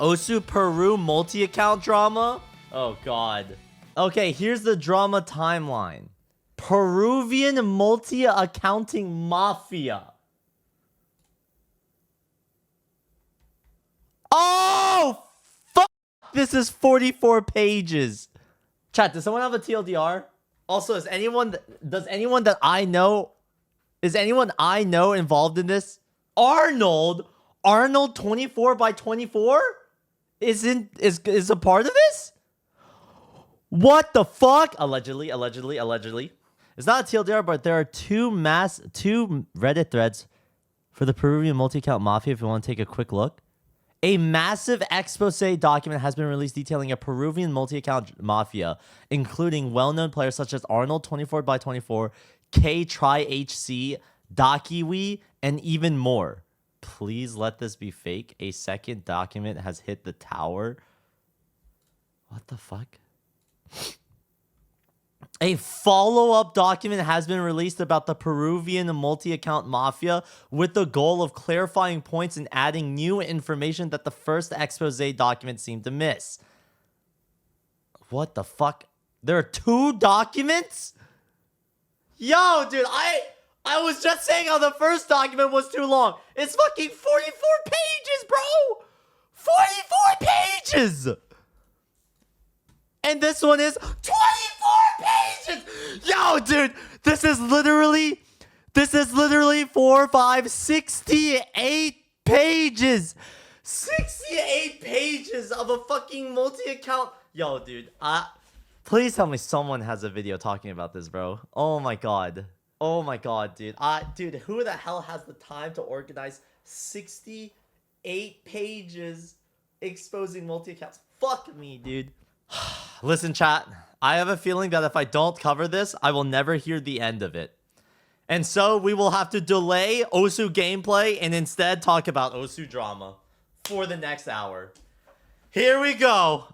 Osu Peru multi-account drama? Oh, God. Okay, here's the drama timeline. Peruvian multi-accounting mafia. Oh, fuck! This is 44 pages. Chat, does someone have a TLDR? Also, does anyone that I know, is anyone I know involved in this? Arnold 24 by 24 is a part of this? What the fuck? Allegedly. It's not a TLDR, but there are two Reddit threads for the Peruvian multi-account mafia if you want to take a quick look. A massive expose document has been released detailing a Peruvian multi-account mafia, including well-known players such as Arnold 24 by 24, K-Try-HC, Dakiwi, and even more. Please let this be fake. A second document has hit the tower. What the fuck? A follow-up document has been released about the Peruvian multi-account mafia with the goal of clarifying points and adding new information that the first expose document seemed to miss. What the fuck? There are two documents? Yo, dude, I was just saying how the first document was too long. It's fucking 44 pages, bro! 44 pages! And this one is 24 pages! Yo, dude, this is literally 68 pages! 68 pages of a fucking multi-account. Yo, dude, please tell me someone has a video talking about this, bro. Oh my god. Oh my god, dude. Dude, who the hell has the time to organize 68 pages exposing multi-accounts? Fuck me, dude. Listen, chat, I have a feeling that if I don't cover this, I will never hear the end of it. And so we will have to delay Osu gameplay and instead talk about Osu drama for the next hour. Here we go.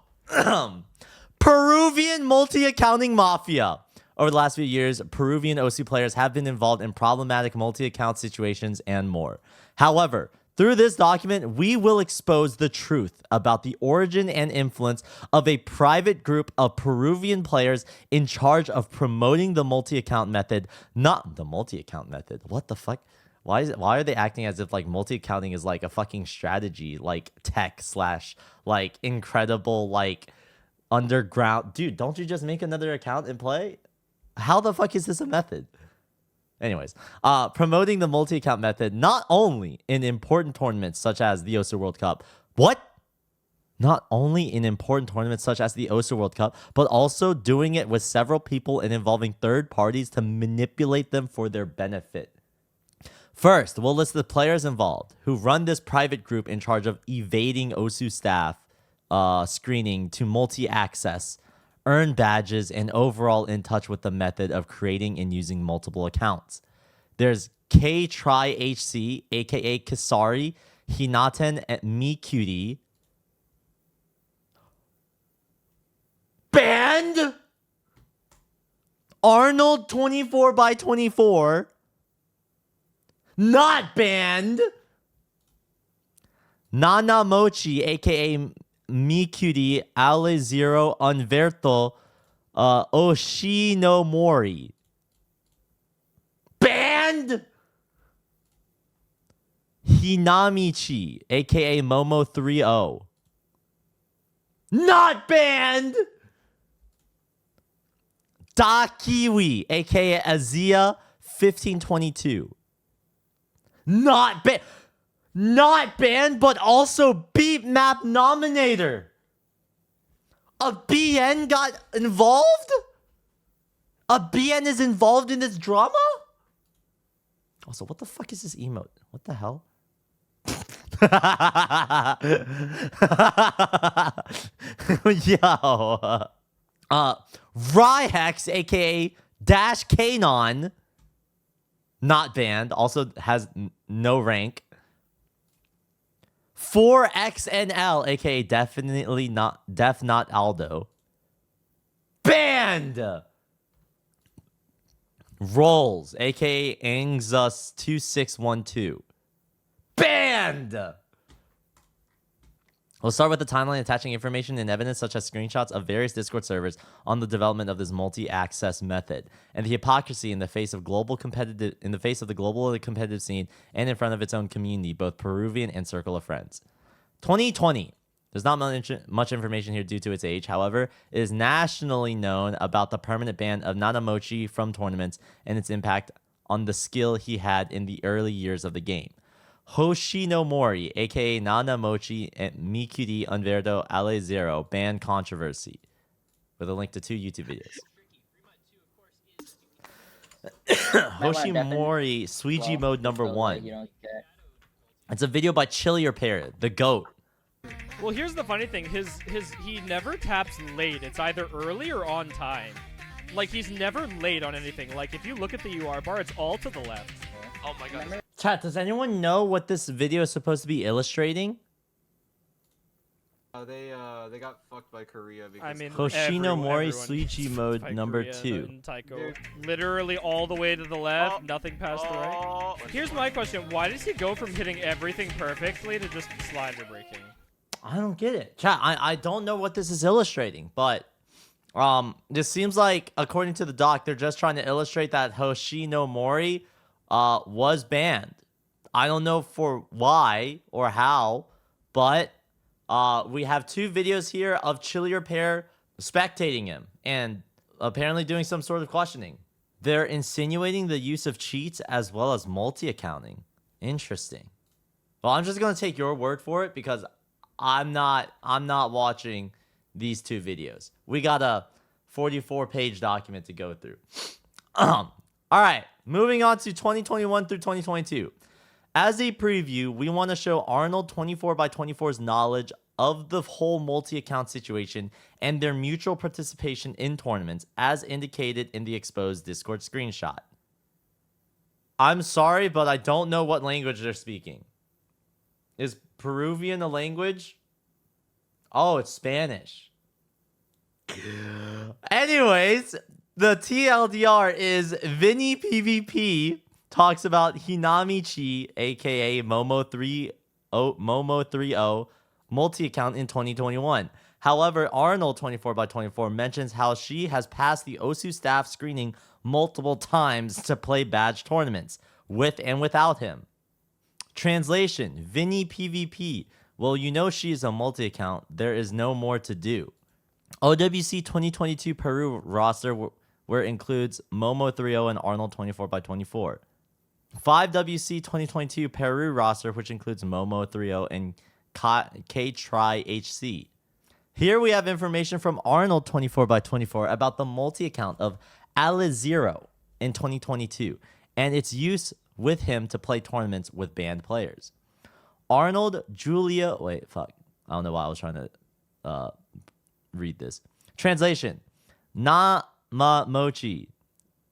Peruvian multi-accounting mafia. Over the last few years, Peruvian Osu players have been involved in problematic multi-account situations and more. However, through this document, we will expose the truth about the origin and influence of a private group of Peruvian players in charge of promoting the multi-account method, not the multi-account method. What the fuck? Why are they acting as if like multi-accounting is like a fucking strategy, like tech / like incredible like underground? Dude, don't you just make another account and play? How the fuck is this a method? Anyways, promoting the multi-account method not only in important tournaments such as the Osu World Cup. What? Not only in important tournaments such as the Osu World Cup, but also doing it with several people and involving third parties to manipulate them for their benefit. First, we'll list the players involved who run this private group in charge of evading Osu staff screening to multi-access, earn badges, and overall in touch with the method of creating and using multiple accounts. There's K-Try-HC, aka Kasari, Hinaten, and Mikuri. Banned! Arnold 24 by 24. Not banned! Nana Mochi, aka Mikuri, Ale Zero, Unverto, Oshinomori. Banned! Hinamichi, aka Momo 30. Not banned! Dakiwi, aka Azia 1522. Not banned. Not banned, but also beat map nominator. A BN got involved? A BN is involved in this drama? Also, what the fuck is this emote? What the hell? Yo. Ryhex, aka Dash Kanon, not banned, also has no rank. 4XNL, aka definitely not Def Not Aldo, banned. Rolls, aka Angzus 2612, banned. We'll start with the timeline attaching information and evidence such as screenshots of various Discord servers on the development of this multi-access method and the hypocrisy in the face of the global competitive scene and in front of its own community, both Peruvian and circle of friends. 2020. There's not much information here due to its age. However, it is nationally known about the permanent ban of Nanamochi from tournaments and its impact on the skill he had in the early years of the game. Hoshinomori, aka Nanamochi, and Mikuri Unverdo Ale Zero ban controversy, with a link to 2 YouTube videos. Hoshimori Suiji mode number 1. It's a video by Chillier Parrot, the GOAT. Well, here's the funny thing. He never taps late. It's either early or on time. Like, he's never late on anything. Like, if you look at the UR bar, it's all to the left. Oh my god. Chat, does anyone know what this video is supposed to be illustrating? They got fucked by Korea because I mean, Hoshinomori everyone Suichi mode by number Korea 2. Taiko. Literally all the way to the left, nothing past the right. Here's my question. Why does he go from hitting everything perfectly to just slider breaking? I don't get it. Chat, I don't know what this is illustrating, but this seems like, according to the doc, they're just trying to illustrate that Hoshinomori was banned. I don't know for why or how, but we have 2 videos here of Chillier Pair spectating him and apparently doing some sort of questioning. They're insinuating the use of cheats as well as multi-accounting. Interesting. Well, I'm just gonna take your word for it because I'm not watching these 2 videos. We got a 44-page document to go through. All right, moving on to 2021 through 2022. As a preview, we want to show Arnold 24x24's knowledge of the whole multi-account situation and their mutual participation in tournaments as indicated in the exposed Discord screenshot. I'm sorry, but I don't know what language they're speaking. Is Peruvian a language? Oh, it's Spanish. Anyways, the TLDR is Vinny PvP talks about Hinamichi, aka Momo30 multi-account in 2021. However, Arnold 24x24 mentions how she has passed the OSU staff screening multiple times to play badge tournaments with and without him. Translation, Vinny PvP. Well, you know she is a multi-account. There is no more to do. OWC 2022 Peru roster where it includes Momo30 and Arnold 24x24. 5WC 2022 Peru roster, which includes Momo30 and K-Try-HC. Here we have information from Arnold 24x24 about the multi-account of Alizero in 2022 and its use with him to play tournaments with banned players. Arnold, Julia... Wait, fuck. I don't know why I was trying to read this. Translation. Namamochi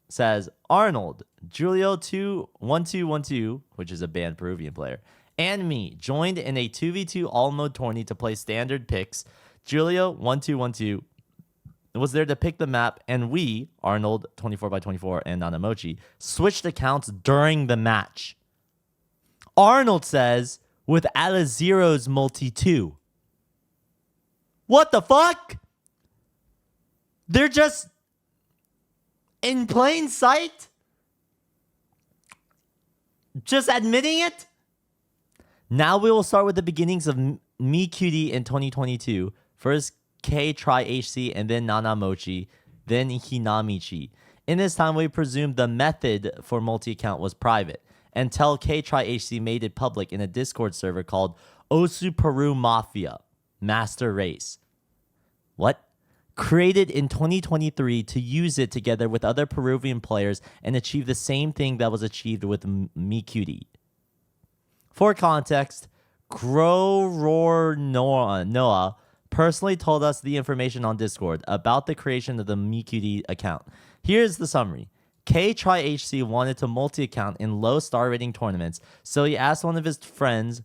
says, Arnold, Julio 1212, which is a banned Peruvian player, and me joined in a 2v2 all-mode tourney to play standard picks. Julio 1212 was there to pick the map, and we, Arnold 24x24 and Nanamochi, switched accounts during the match. Arnold says, with Alizero's multi 2. What the fuck? They're just in plain sight? Just admitting it? Now we will start with the beginnings of Mikuri in 2022. First K-Try-HC and then Nanamochi, then Hinamichi. In this time, we presume the method for multi-account was private until K-Try-HC made it public in a Discord server called Osu Peru Mafia Master Race. What? Created in 2023 to use it together with other Peruvian players and achieve the same thing that was achieved with Mikuri. For context, Groror Noah personally told us the information on Discord about the creation of the Mikuri account. Here's the summary. K-Try-HC wanted to multi-account in low star rating tournaments, so he asked one of his friends,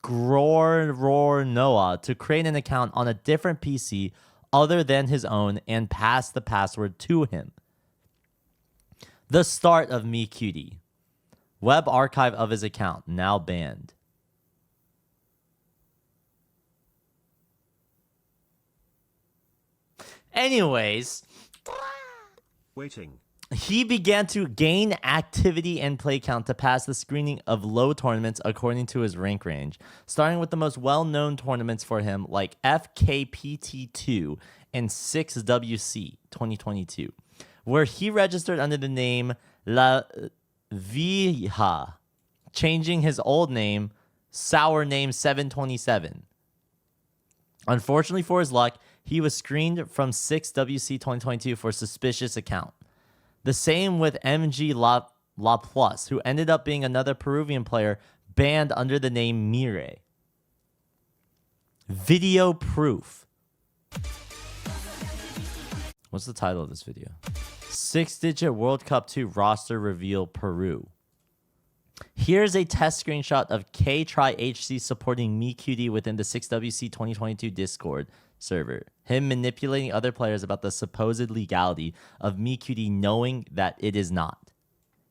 Groror Noah, to create an account on a different PC other than his own and pass the password to him. The start of Mikuri. Web archive of his account, now banned. Anyways, Waiting. he began to gain activity and play count to pass the screening of low tournaments according to his rank range, starting with the most well-known tournaments for him like FKPT2 and 6WC 2022, where he registered under the name La Vieja, changing his old name, Sour Name 727. Unfortunately for his luck, he was screened from 6WC 2022 for suspicious account. The same with MG La Plus, who ended up being another Peruvian player banned under the name Mire. Video proof. What's the title of this video? 6-digit World Cup 2 roster reveal Peru. Here's a test screenshot of KTryHC supporting MeQD within the 6WC 2022 Discord server. Him manipulating other players about the supposed legality of MeQD knowing that it is not.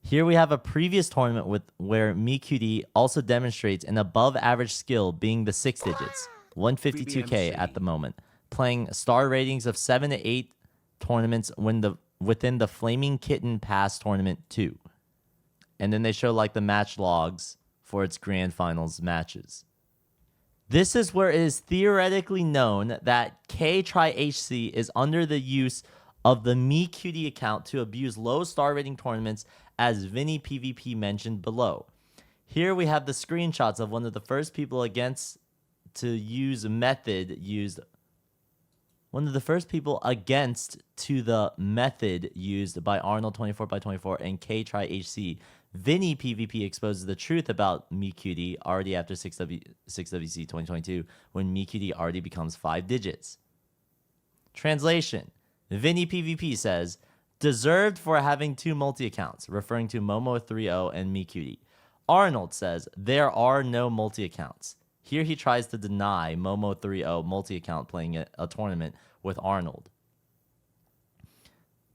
Here we have a previous tournament where MeQD also demonstrates an above average skill being the 6 digits, 152k BTMC. at the moment, playing star ratings of 7 to 8 tournaments within the Flaming Kitten Pass Tournament 2. And then they show like the match logs for its grand finals matches. This is where it is theoretically known that KTryHC is under the use of the MeQD account to abuse low star rating tournaments, as Vinny PvP mentioned below. Here we have the screenshots of one of the first people against to use the method used by Arnold24x24 and KTryHC. Vinny PvP exposes the truth about MeQD already after 6WC 2022, when MeQD already becomes 5 digits. Translation. Vinny PvP says, deserved for having 2 multi-accounts, referring to Momo30 and MeQD. Arnold says, there are no multi-accounts. Here he tries to deny Momo30 multi-account playing a tournament with Arnold.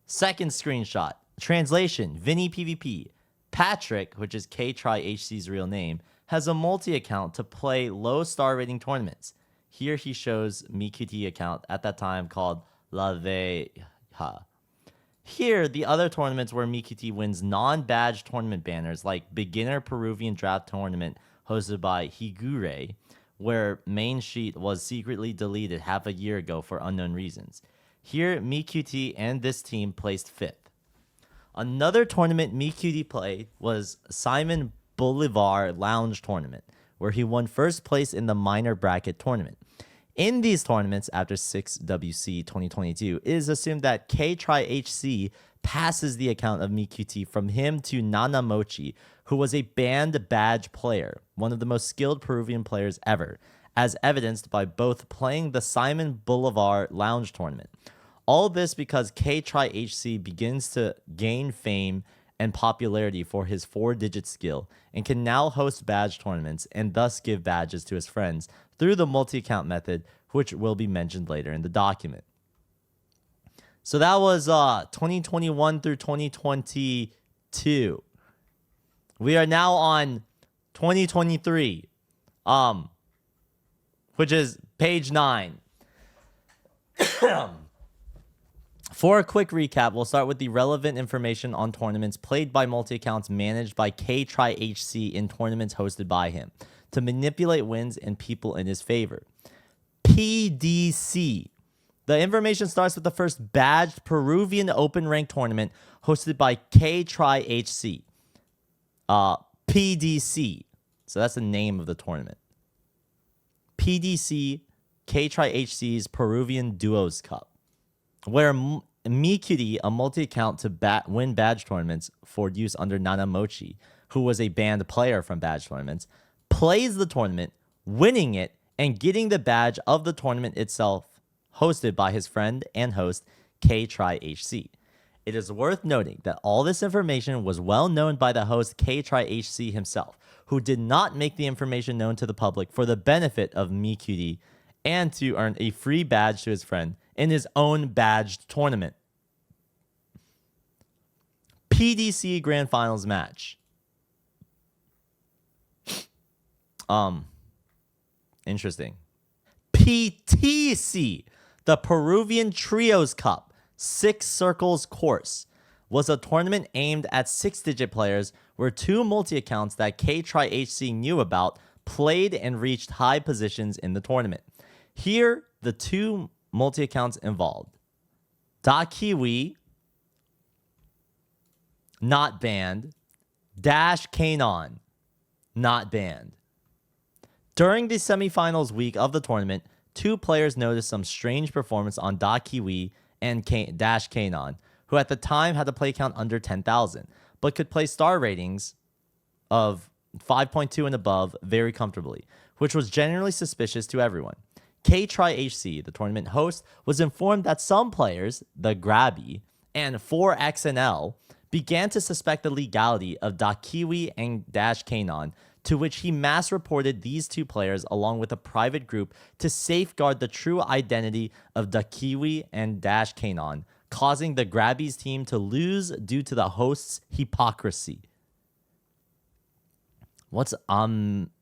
Second screenshot. Translation. Vinny PvP. Patrick, which is KTryHC's real name, has a multi-account to play low star rating tournaments. Here he shows MeQT account at that time called La Veja. Here, the other tournaments where MeQT wins non-badge tournament banners like Beginner Peruvian Draft Tournament hosted by Higure, where main sheet was secretly deleted half a year ago for unknown reasons. Here, MeQT and this team placed 5th. Another tournament MeQT played was Simon Bolivar Lounge Tournament, where he won first place in the minor bracket tournament. In these tournaments, after 6WC 2022, it is assumed that KTryHC passes the account of MeQT from him to Nanamochi, who was a banned badge player, one of the most skilled Peruvian players ever, as evidenced by both playing the Simon Bolivar Lounge Tournament. All this because KTryHC begins to gain fame and popularity for his 4-digit skill and can now host badge tournaments and thus give badges to his friends through the multi-account method, which will be mentioned later in the document. So that was 2021 through 2022. We are now on 2023, which is page 9. For a quick recap, we'll start with the relevant information on tournaments played by multi-accounts managed by KTryHC in tournaments hosted by him to manipulate wins and people in his favor. PDC. The information starts with the first badged Peruvian open rank tournament hosted by KTryHC. PDC. So that's the name of the tournament. PDC, KTryHC's Peruvian Duos Cup, where MeQD, a multi-account to win badge tournaments for use under Nanamochi, who was a banned player from badge tournaments, plays the tournament, winning it, and getting the badge of the tournament itself, hosted by his friend and host, KTryHC. It is worth noting that all this information was well known by the host KTryHC himself, who did not make the information known to the public for the benefit of MeQD and to earn a free badge to his friend in his own badged tournament. PDC Grand Finals match. Interesting. PTC. The Peruvian Trios Cup 6 Circles course was a tournament aimed at 6-digit players where 2 multi-accounts that KTryHC knew about played and reached high positions in the tournament. Here, the 2 multi-accounts involved. Dakiwi, not banned. Dash Kanon, not banned. During the semifinals week of the tournament, 2 players noticed some strange performance on Dakiwi and Dash Kanon, who at the time had a play count under 10,000, but could play star ratings of 5.2 and above very comfortably, which was generally suspicious to everyone. KTryHC, the tournament host, was informed that some players, the Grabby and 4XNL, began to suspect the legality of Dakiwi and Dash Kanon, to which he mass reported these 2 players along with a private group to safeguard the true identity of Dakiwi and Dash Kanon, causing the Grabby's team to lose due to the host's hypocrisy. What's ameob.me?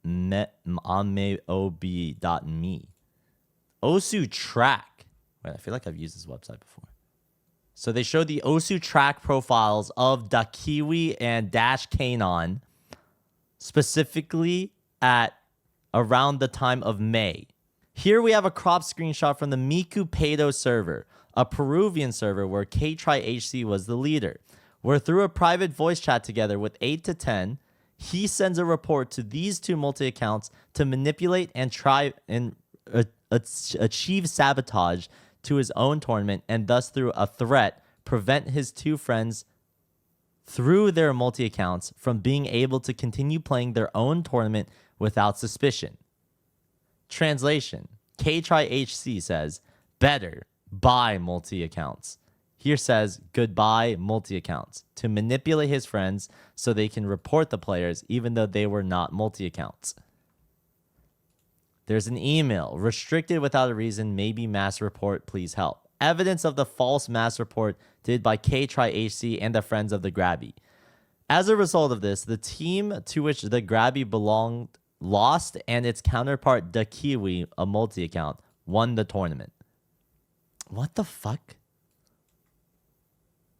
Osu track. Wait, I feel like I've used this website before. So they showed the Osu track profiles of Dakiwi and Dash Kanon, specifically at around the time of May. Here we have a crop screenshot from the Miku Pedo server, a Peruvian server where KTryHC was the leader, where through a private voice chat together with 8 to 10, he sends a report to these 2 multi-accounts to manipulate and try and achieve sabotage to his own tournament, and thus through a threat prevent his 2 friends through their multi-accounts from being able to continue playing their own tournament without suspicion. Translation: KTryHC says, better buy multi-accounts. Here says, goodbye multi-accounts, to manipulate his friends so they can report the players even though they were not multi-accounts. There's an email, restricted without a reason, maybe mass report, please help. Evidence of the false mass report did by KTryHC and the friends of the Grabby. As a result of this, the team to which the Grabby belonged lost, and its counterpart, Dakiwi, a multi-account, won the tournament. What the fuck?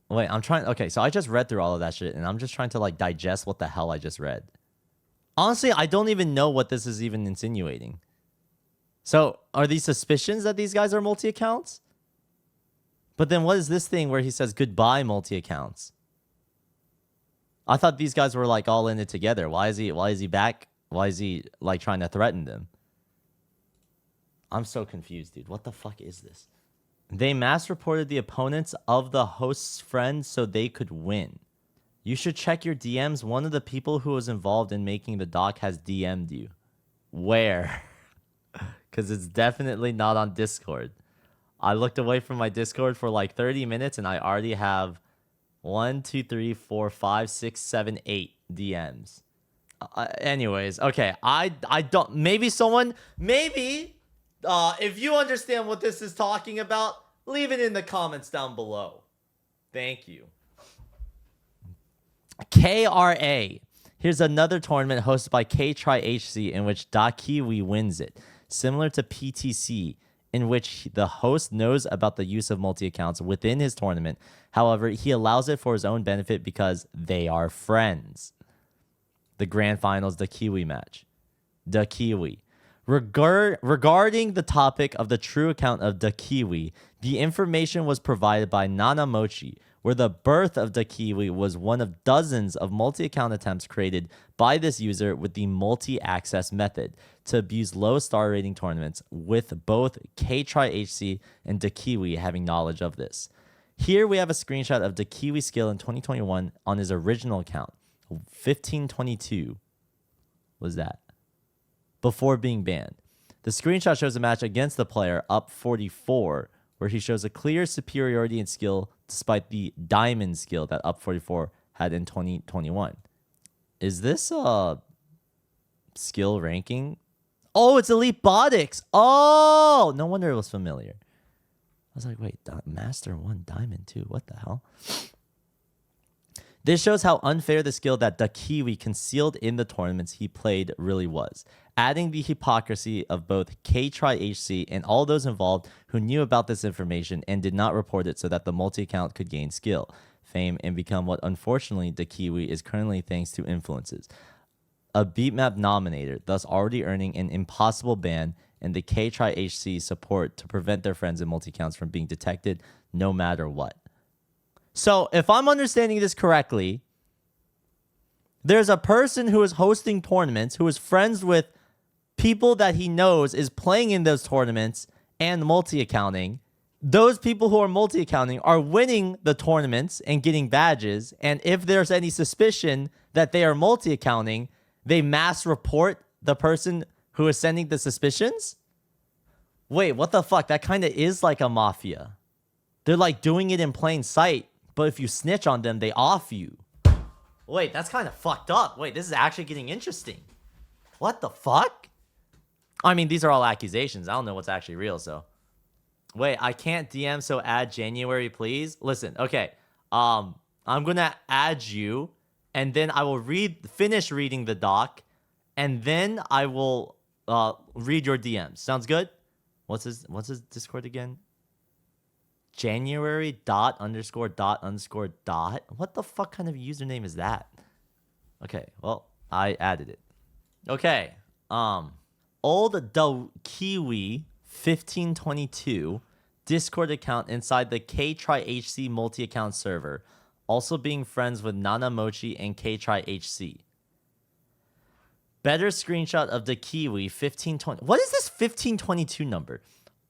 Wait, okay, so I just read through all of that shit, and I'm just trying to, like, digest what the hell I just read. Honestly, I don't even know what this is even insinuating. So, are these suspicions that these guys are multi-accounts? But then what is this thing where he says goodbye multi-accounts? I thought these guys were, like, all in it together. Why is he back? Why is he, like, trying to threaten them? I'm so confused, dude. What the fuck is this? They mass reported the opponents of the host's friends so they could win. You should check your DMs. One of the people who was involved in making the doc has DM'd you. Where? Because it's definitely not on Discord. I looked away from my Discord for like 30 minutes and I already have 1, 2, 3, 4, 5, 6, 7, 8 DMs. Anyways, okay. I don't. Maybe someone. If you understand what this is talking about, leave it in the comments down below. Thank you. KRA. Here's another tournament hosted by KTryHC in which Dakiwi wins it. Similar to PTC, in which the host knows about the use of multi-accounts within his tournament. However, he allows it for his own benefit because they are friends. The grand finals, the Kiwi match. The Kiwi. Regarding the topic of the true account of Dakiwi, the information was provided by Nanamochi, where the birth of Dakiwi was one of dozens of multi-account attempts created by this user with the multi-access method to abuse low star rating tournaments, with both KTryHC and Dakiwi having knowledge of this. Here we have a screenshot of Dakiwi's skill in 2021 on his original account. 1522 was that, before being banned. The screenshot shows a match against the player up 44, where he shows a clear superiority in skill despite the diamond skill that up 44 had in 2021. Is this skill ranking? Oh, it's Elite Botix. Oh, no wonder it was familiar. I was like, wait, Master 1 Diamond 2. What the hell? This shows how unfair the skill that the Kiwi concealed in the tournaments he played really was, adding the hypocrisy of both KTryHC and all those involved who knew about this information and did not report it so that the multi-account could gain skill, fame, and become what unfortunately the Kiwi is currently thanks to influences. A beatmap nominator, thus already earning an impossible ban, and the KTryHC support to prevent their friends and multi-accounts from being detected no matter what. So, if I'm understanding this correctly, there's a person who is hosting tournaments, who is friends with people that he knows is playing in those tournaments and multi-accounting. Those people who are multi-accounting are winning the tournaments and getting badges. And if there's any suspicion that they are multi-accounting, they mass report the person who is sending the suspicions? Wait, what the fuck? That kind of is like a mafia. They're like doing it in plain sight. But if you snitch on them, they off you. Wait, that's kind of fucked up. Wait, this is actually getting interesting. What the fuck? I mean, these are all accusations. I don't know what's actually real, so. Wait, I can't DM, so add January, please? Listen, okay. I'm gonna add you, and then I will finish reading the doc, and then I will read your DMs. Sounds good? What's his Discord again? January dot underscore dot underscore dot. What the fuck kind of username is that? Okay, well, I added it. Okay. Old the Kiwi 1522 Discord account inside the KTryHC multi-account server, also being friends with Nanamochi and KTryHC. Better screenshot of the Kiwi 1520. What is this 1522 number?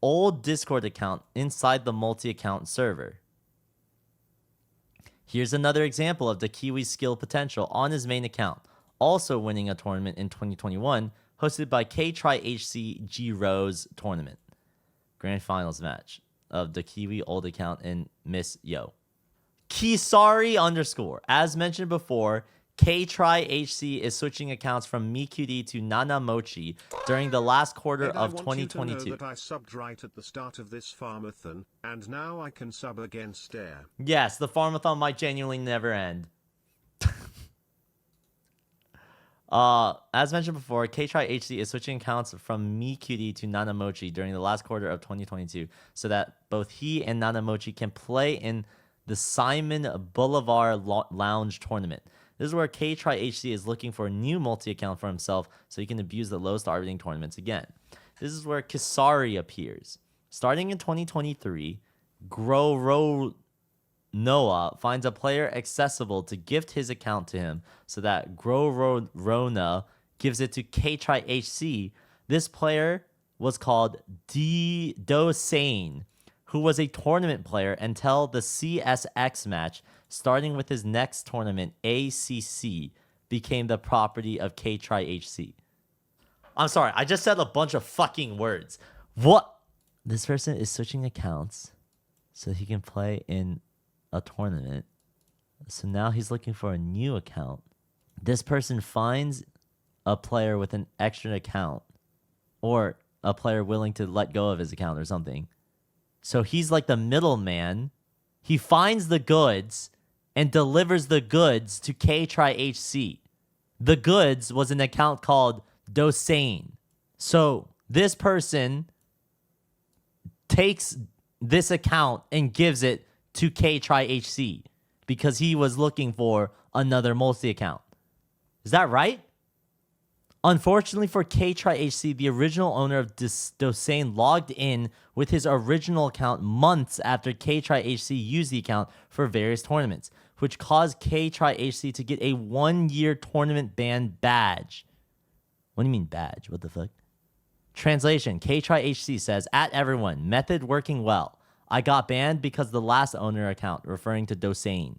Old Discord account inside the multi-account server. Here's another example of the Kiwi's skill potential on his main account, also winning a tournament in 2021 hosted by KTryHC G Rose tournament. Grand finals match of the Kiwi old account in Miss Yo. Kisari underscore. As mentioned before, KTryHC is switching accounts from MiQD to Nanamochi during the last quarter of 2022. I want you to know that I subbed right at the start of this farmathon, and now I can sub against air. Yes, the farmathon might genuinely never end. As mentioned before, KTryHC is switching accounts from MiQD to Nanamochi during the last quarter of 2022 so that both he and Nanamochi can play in the Simon Boulevard Lounge tournament. This is where KTryHC is looking for a new multi-account for himself so he can abuse the low star rating tournaments again. This is where Kisari appears. Starting in 2023, Noah finds a player accessible to gift his account to him so that Rona gives it to KTryHC. This player was called Dosane, who was a tournament player until the CSX match, starting with his next tournament, ACC, became the property of KTryHC. I'm sorry, I just said a bunch of fucking words. What? This person is switching accounts so he can play in a tournament. So now he's looking for a new account. This person finds a player with an extra account or a player willing to let go of his account or something. So he's like the middleman. He finds the goods and delivers the goods to KTryHC. The goods was an account called Dosane. So this person takes this account and gives it to KTryHC because he was looking for another multi-account. Is that right? Unfortunately for KTryHC, the original owner of Dosane logged in with his original account months after KTryHC used the account for various tournaments, which caused KTryHC to get a 1-year tournament ban badge. What do you mean badge? What the fuck? Translation, KTryHC says, at everyone, method working well. I got banned because the last owner account, referring to Dosane.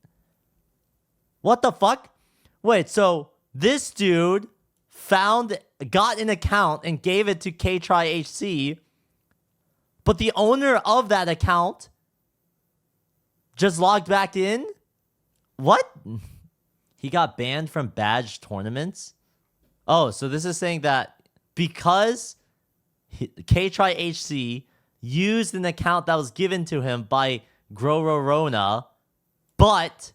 What the fuck? Wait, so this dude got an account and gave it to KTryHC, but the owner of that account just logged back in? What? He got banned from badge tournaments? Oh, so this is saying that because KTryHC used an account that was given to him by Grororona, but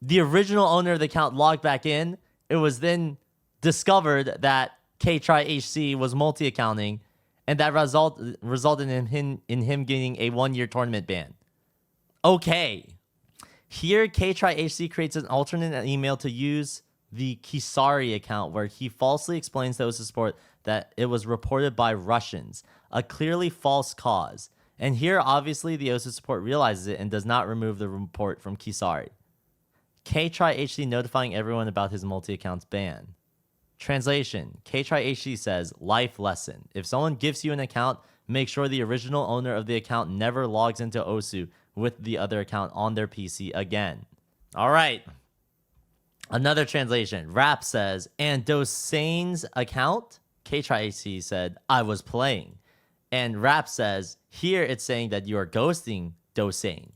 the original owner of the account logged back in. It was then discovered that KTryHC was multi-accounting, and that resulted in him getting a 1-year tournament ban. Okay. Here, KTryHC creates an alternate email to use the Kisari account where he falsely explains to OSU Sport that it was reported by Russians, a clearly false cause. And here, obviously, the OSU Sport realizes it and does not remove the report from Kisari. KTryHC notifying everyone about his multi-accounts ban. Translation: KTryHC says, life lesson. If someone gives you an account, make sure the original owner of the account never logs into OSU with the other account on their PC again. All right. Another translation. Rap says, and Dosane's account? KTryHC said, I was playing. And Rap says, here it's saying that you are ghosting Dosane.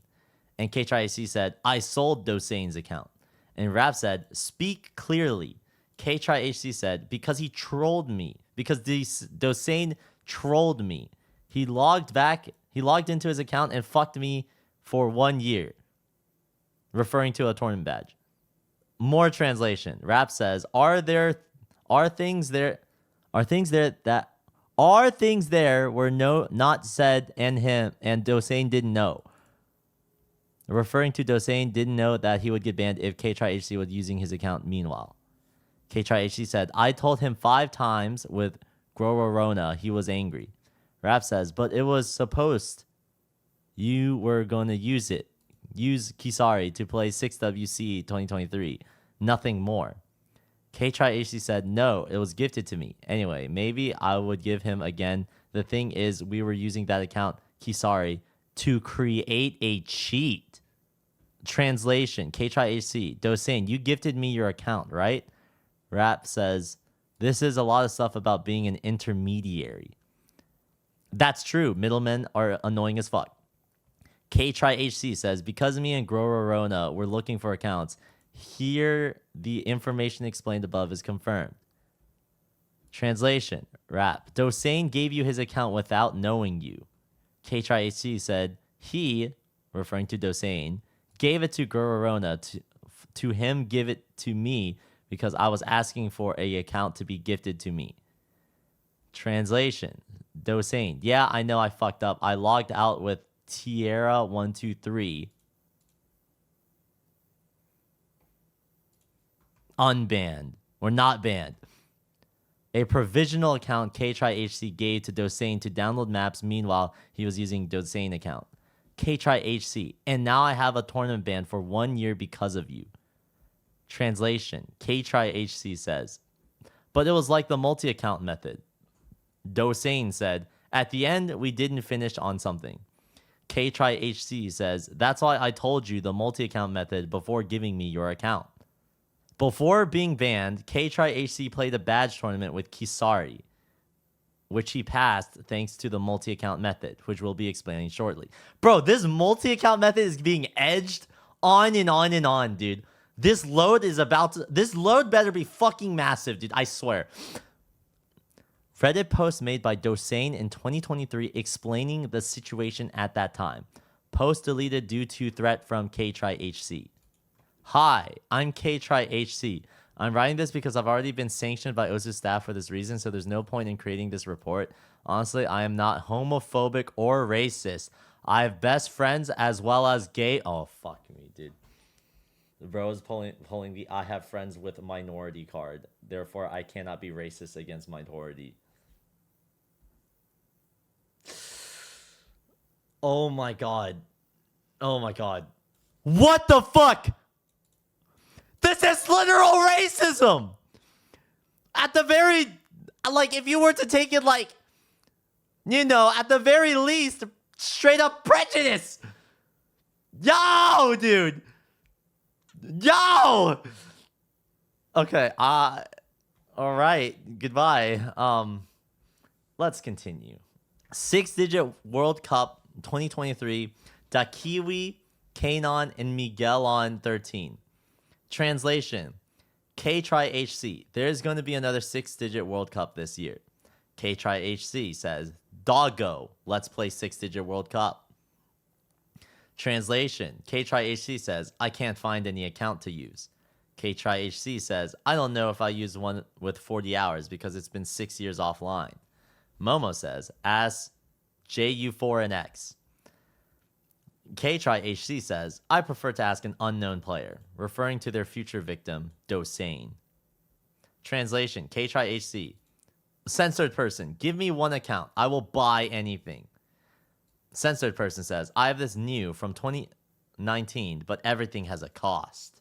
And KTryHC said, I sold Dosane's account. And Rap said, speak clearly. KTryHC said, because he trolled me. Because Dosane trolled me. He logged into his account and fucked me for 1 year. Referring to a tournament badge. More translation. Rap says, are things there were not said and Dosane didn't know. Referring to Dosane didn't know that he would get banned if KTryHC was using his account meanwhile. KTryHC said, I told him 5 times with Grororona he was angry. Rap says, but it was supposed you were going to use Kisari to play 6WC 2023. Nothing more. KTryHC said, no, it was gifted to me. Anyway, maybe I would give him again. The thing is, we were using that account, Kisari, to create a cheat. Translation, KTryHC, Dosane, you gifted me your account, right? Rap says, this is a lot of stuff about being an intermediary. That's true. Middlemen are annoying as fuck. KTryHC says, because me and Grororona were looking for accounts, here the information explained above is confirmed. Translation, Rap, Dosane gave you his account without knowing you. KTryHC said, he, referring to Dosane, gave it to Grororona to him give it to me because I was asking for a account to be gifted to me. Translation, Dosane, yeah, I know I fucked up. I logged out with Tierra123. Unbanned. Or not banned. A provisional account KTryHC gave to Dosane to download maps. Meanwhile, he was using Dosane account. KTryHC. And now I have a tournament ban for 1 year because of you. Translation. KTryHC says, but it was like the multi-account method. Dosane said, at the end, we didn't finish on something. KTryHC says, that's why I told you the multi-account method before giving me your account. Before being banned, KTryHC played a badge tournament with Kisari, which he passed thanks to the multi-account method, which we'll be explaining shortly. Bro, this multi-account method is being edged on and on and on, dude. This load better be fucking massive, dude. I swear. Reddit post made by Dosane in 2023 explaining the situation at that time. Post deleted due to threat from KTryHC. Hi, I'm KTryHC. I'm writing this because I've already been sanctioned by OSU staff for this reason, so there's no point in creating this report. Honestly, I am not homophobic or racist. I have best friends as well as gay. Oh, fuck me, dude. The bro is pulling the I have friends with minority card. Therefore, I cannot be racist against minority. Oh my god. Oh my god. What the fuck? This is literal racism. At the very, like, if you were to take it like, you know, at the very least, straight up prejudice. Yo, dude. Yo. Okay. All right. Goodbye. Let's continue. 6-digit World Cup 2023. Dakiwi, Kanon, and Miguel on 13. Translation, KTryHC. There's going to be another 6-digit World Cup this year. KTryHC says, Doggo, let's play 6-digit World Cup. Translation: KTryHC says, I can't find any account to use. KTryHC says, I don't know if I used one with 40 hours because it's been 6 years offline. Momo says, ask JU4NX. KTryHC says, I prefer to ask an unknown player, referring to their future victim, Dosane. Translation: KTryHC. Censored person, give me one account. I will buy anything. Censored person says, I have this new from 2019, but everything has a cost.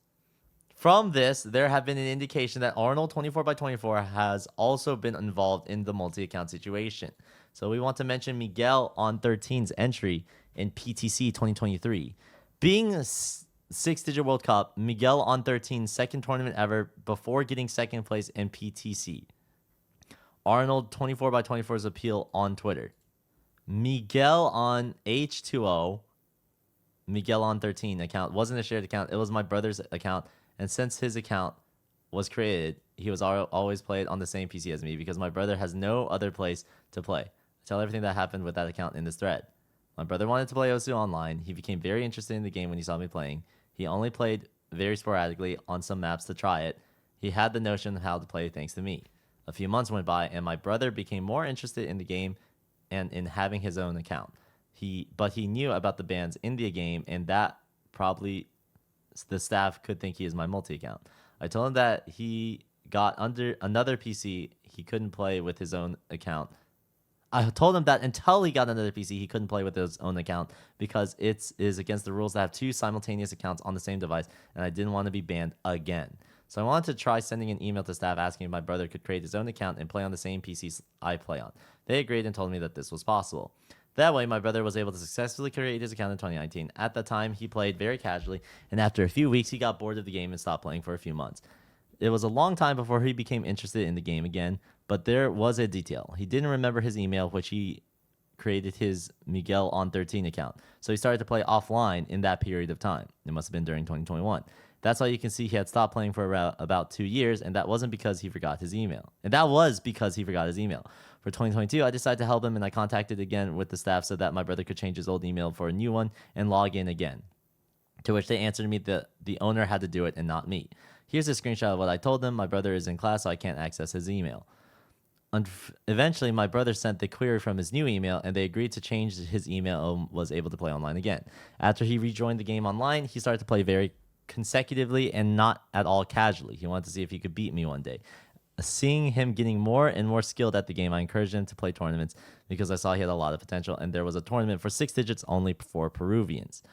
From this, there have been an indication that Arnold 24x24 has also been involved in the multi-account situation. So we want to mention Miguel on 13's entry in PTC 2023. Being a 6-digit World Cup, Miguel on 13's second tournament ever before getting second place in PTC. Arnold 24x24's appeal on Twitter. Miguel on H2O, Miguel on 13 account wasn't a shared account. It was my brother's account. And since his account was created, he was always played on the same PC as me because my brother has no other place to play. I tell everything that happened with that account in this thread. My brother wanted to play Osu online. He became very interested in the game when he saw me playing. He only played very sporadically on some maps to try it. He had the notion of how to play thanks to me. A few months went by, and my brother became more interested in the game and in having his own account. But he knew about the bans in the game, and that probably the staff could think he is my multi-account. I told him that he got under another PC, he couldn't play with his own account. I told him that until he got another PC, he couldn't play with his own account because it is against the rules to have two simultaneous accounts on the same device, and I didn't want to be banned again. So I wanted to try sending an email to staff asking if my brother could create his own account and play on the same PCs I play on. They agreed and told me that this was possible. That way, my brother was able to successfully create his account in 2019. At the time, he played very casually, and after a few weeks, he got bored of the game and stopped playing for a few months. It was a long time before he became interested in the game again, but there was a detail. He didn't remember his email, which he created his Miguel on 13 account. So he started to play offline in that period of time. It must have been during 2021. That's why you can see he had stopped playing for about 2 years, and that wasn't because he forgot his email. And that was because he forgot his email. For 2022, I decided to help him, and I contacted again with the staff so that my brother could change his old email for a new one and log in again. To which they answered me that the owner had to do it and not me. Here's a screenshot of what I told them. My brother is in class, so I can't access his email. Eventually, my brother sent the query from his new email, and they agreed to change his email and was able to play online again. After he rejoined the game online, he started to play very consecutively and not at all casually. He wanted to see if he could beat me one day. Seeing him getting more and more skilled at the game, I encouraged him to play tournaments because I saw he had a lot of potential, and there was a tournament for 6 digits only for Peruvians.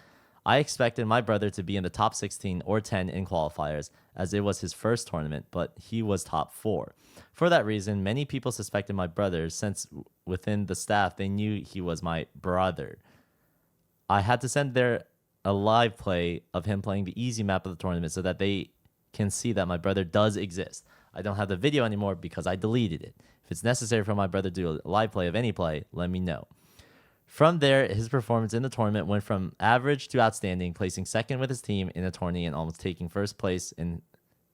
I expected my brother to be in the top 16 or 10 in qualifiers, as it was his first tournament, but he was top 4. For that reason, many people suspected my brother, since within the staff they knew he was my brother. I had to send a live play of him playing the easy map of the tournament so that they can see that my brother does exist. I don't have the video anymore because I deleted it. If it's necessary for my brother to do a live play of any play, let me know. From there, his performance in the tournament went from average to outstanding, placing second with his team in a tourney and almost taking first place in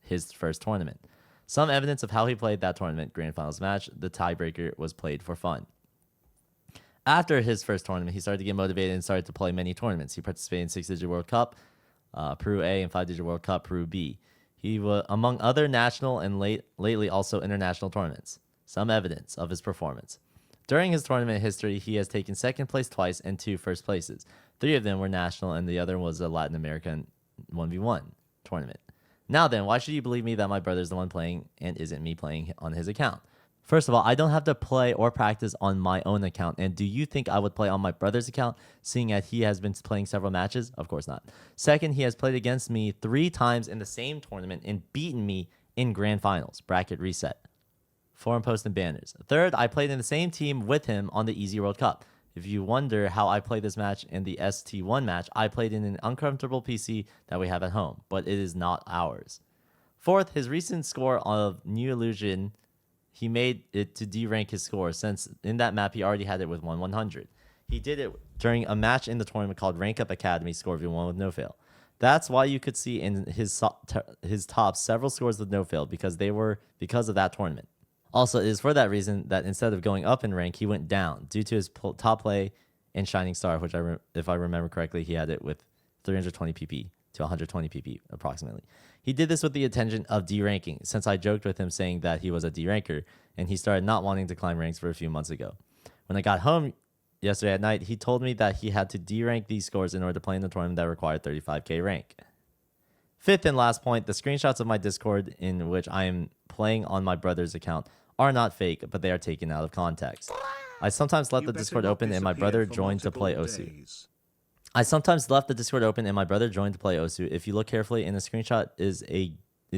his first tournament. Some evidence of how he played that tournament: grand finals match, the tiebreaker was played for fun. After his first tournament, he started to get motivated and started to play many tournaments. He participated in 6-digit World Cup, Peru A, and 5-digit World Cup, Peru B. He was among other national and lately also international tournaments. Some evidence of his performance. During his tournament history, he has taken second place twice and 2 first places. 3 of them were national, and the other was a Latin American 1v1 tournament. Now then, why should you believe me that my brother's the one playing and isn't me playing on his account? First of all, I don't have to play or practice on my own account. And do you think I would play on my brother's account, seeing that he has been playing several matches? Of course not. Second, he has played against me 3 times in the same tournament and beaten me in grand finals. Bracket reset. Forum post and banners. Third, I played in the same team with him on the Easy World Cup. If you wonder how I played this match in the ST1 match, I played in an uncomfortable PC that we have at home, but it is not ours. Fourth, his recent score of New Illusion, he made it to D-rank his score, since in that map he already had it with 100. He did it during a match in the tournament called Rank Up Academy, score V1 with no fail. That's why you could see in his top several scores with no fail, because of that tournament. Also, it is for that reason that instead of going up in rank, he went down due to his top play and Shining Star, which if I remember correctly, he had it with 320 pp to 120 pp approximately. He did this with the intention of D-ranking, since I joked with him saying that he was a D-ranker, and he started not wanting to climb ranks for a few months ago. When I got home yesterday at night, he told me that he had to D-rank these scores in order to play in the tournament that required 35k rank. Fifth and last point, the screenshots of my Discord in which I am playing on my brother's account are not fake, but they are taken out of context. I sometimes let the Discord open and my brother joined to play Osu. If you look carefully in the screenshot is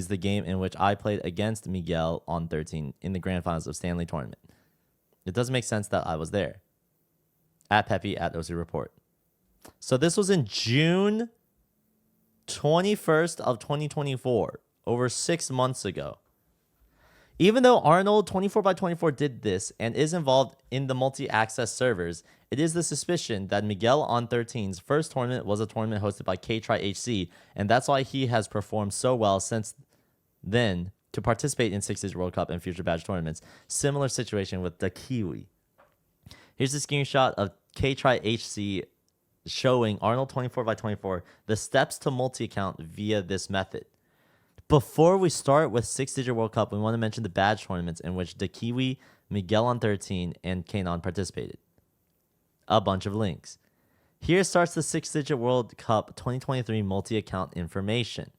the game in which I played against Miguel on 13 in the grand finals of Stanley tournament. It doesn't make sense that I was there. At Pepe at Osu Report. So this was in June 21st of 2024, over 6 months ago. Even though Arnold 24x24 did this and is involved in the multi-access servers, it is the suspicion that Miguel on 13's first tournament was a tournament hosted by K-Try-HC, and that's why he has performed so well since then to participate in 6-digit World Cup and future badge tournaments. Similar situation with the Kiwi. Here's a screenshot of K-Try-HC showing Arnold 24x24 the steps to multi-account via this method. Before we start with 6-digit World Cup, we want to mention the badge tournaments in which the Kiwi, Miguel on 13, and Kanon participated. A bunch of links. Here starts the 6-digit World Cup 2023 multi-account information.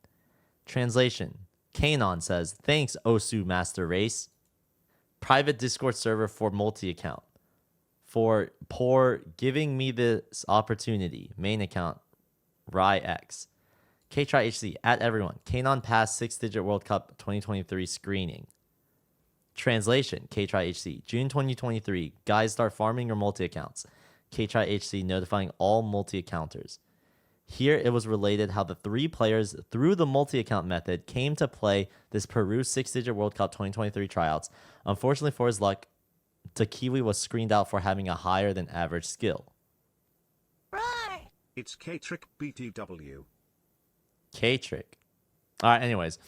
Translation. Kanon says, thanks Osu Master Race. Private Discord server for multi-account. For giving me this opportunity. Main account, RyX. K-Try-HC, at everyone. Kanon passed 6-digit World Cup 2023 screening. Translation, K-Try-HC. June 2023, guys start farming your multi-accounts. K-Try-HC notifying all multi-accounters. Here it was related how the 3 players through the multi-account method came to play this Peru 6-digit World Cup 2023 tryouts. Unfortunately for his luck, Kiwi was screened out for having a higher than average skill. It's K-Trick BTW. K-Trick. All right, anyways.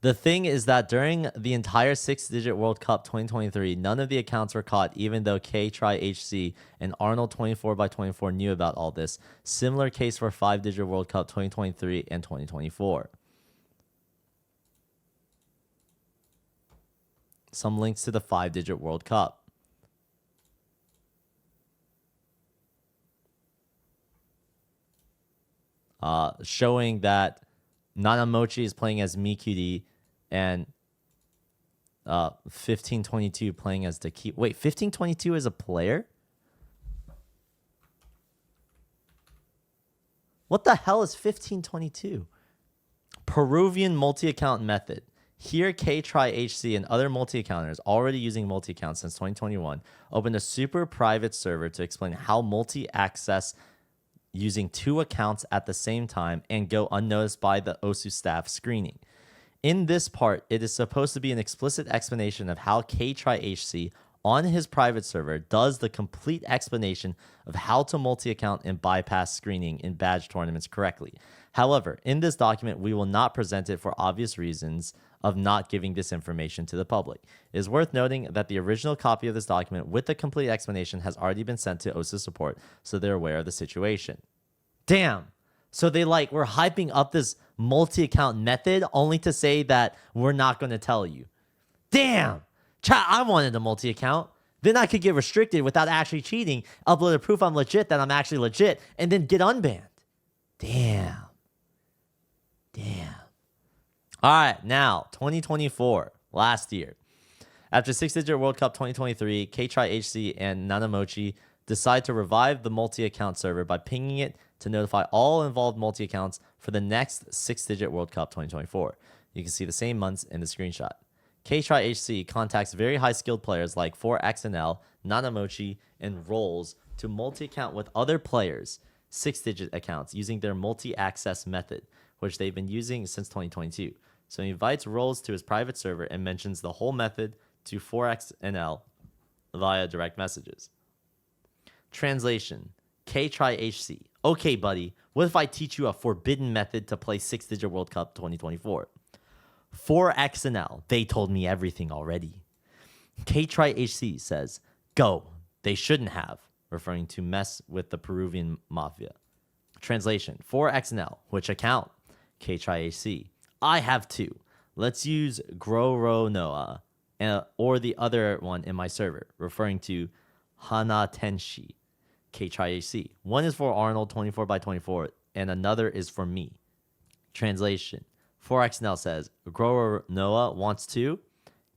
The thing is that during the entire 6-digit World Cup 2023, none of the accounts were caught, even though K-Try-HC and Arnold 24x24 knew about all this. Similar case for 5-digit World Cup 2023 and 2024. Some links to the 5-digit World Cup. Showing that Nanamochi is playing as Mikudi and 1522 playing as Daki. Wait, 1522 is a player? What the hell is 1522? Peruvian multi-account method. Here, K-Try-HC and other multi-accounters already using multi-accounts since 2021 opened a super private server to explain how multi-access using 2 accounts at the same time and go unnoticed by the Osu staff screening. In this part, it is supposed to be an explicit explanation of how K-Try-HC on his private server does the complete explanation of how to multi-account and bypass screening in badge tournaments correctly. However, in this document, we will not present it for obvious reasons of not giving this information to the public. It is worth noting that the original copy of this document with the complete explanation has already been sent to OSU support, so they're aware of the situation. Damn. So we're hyping up this multi-account method only to say that we're not going to tell you. Damn. Chat, I wanted a multi-account. Then I could get restricted without actually cheating, upload a proof I'm legit, that I'm actually legit, and then get unbanned. Damn. All right, now, 2024, last year. After 6-digit World Cup 2023, K-Try-HC and Nanamochi decide to revive the multi-account server by pinging it to notify all involved multi-accounts for the next 6-digit World Cup 2024. You can see the same months in the screenshot. K-Try-HC contacts very high-skilled players like 4XNL, Nanamochi, and Rolls to multi-account with other players' 6-digit accounts using their multi-access method, which they've been using since 2022. So he invites Rolls to his private server and mentions the whole method to 4XNL via direct messages. Translation, K-Try-HC. Okay, buddy, what if I teach you a forbidden method to play 6-digit World Cup 2024? 4XNL, they told me everything already. K-Try-HC says, go. They shouldn't have. referring to mess with the Peruvian Mafia. Translation, for XNL, which account? KTryHC. I have two. Let's use Groronoa or the other one in my server, referring to Hana Tenshi. KTryHC. One is for Arnold 24x24 and another is for me. Translation, 4XNL says, Groronoa wants to.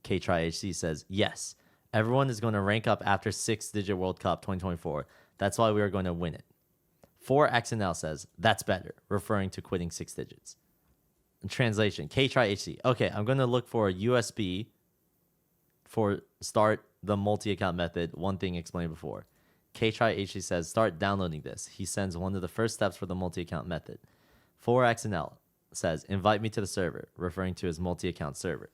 KTryHC says, yes. Everyone is going to rank up after 6-digit World Cup 2024. That's why we are going to win it. 4XNL says, that's better, referring to quitting 6 digits. Translation, KTryHC. Okay, I'm going to look for a USB for start the multi-account method. One thing explained before. KTryHC says, start downloading this. He sends one of the first steps for the multi-account method. 4XNL says, invite me to the server, referring to his multi-account server.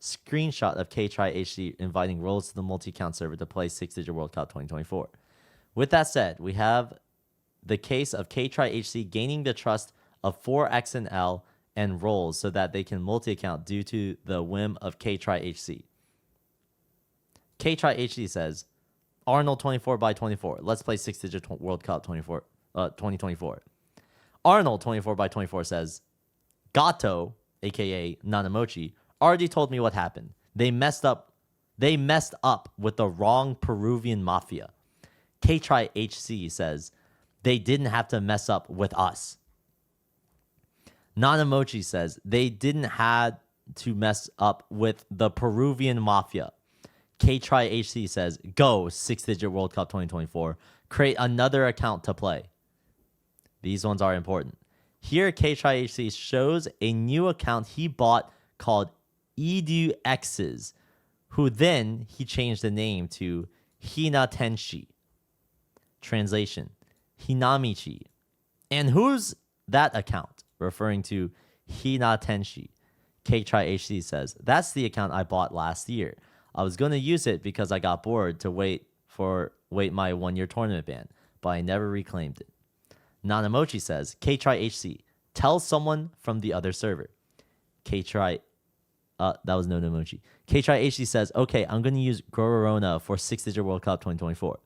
Screenshot of KTryHC inviting roles to the multi-account server to play 6-digit World Cup 2024. With that said, we have the case of KTryHC gaining the trust of 4XNL and roles so that they can multi-account due to the whim of KTryHC. KTryHC says, Arnold 24x24. Let's play 6-digit World Cup 2024. Arnold 24x24 says, Gato, aka Nanamochi, already told me what happened. They messed up with the wrong Peruvian Mafia. KTryHC says, they didn't have to mess up with us. Nanamochi says, they didn't have to mess up with the Peruvian Mafia. KTryHC says, go 6-digit World Cup 2024. Create another account to play. These ones are important. Here, KTryHC shows a new account he bought called EduX's, who then he changed the name to Hina Tenshi. Translation, Hinamichi. And who's that account? Referring to Hina Tenshi. KTryHC says, that's the account I bought last year. I was going to use it because I got bored to wait my 1-year tournament ban, but I never reclaimed it. Nanamochi says, KTryHC, tell someone from the other server. That was Nanamochi. KTryHC says, okay, I'm going to use Gororona for 6-digit World Cup 2024.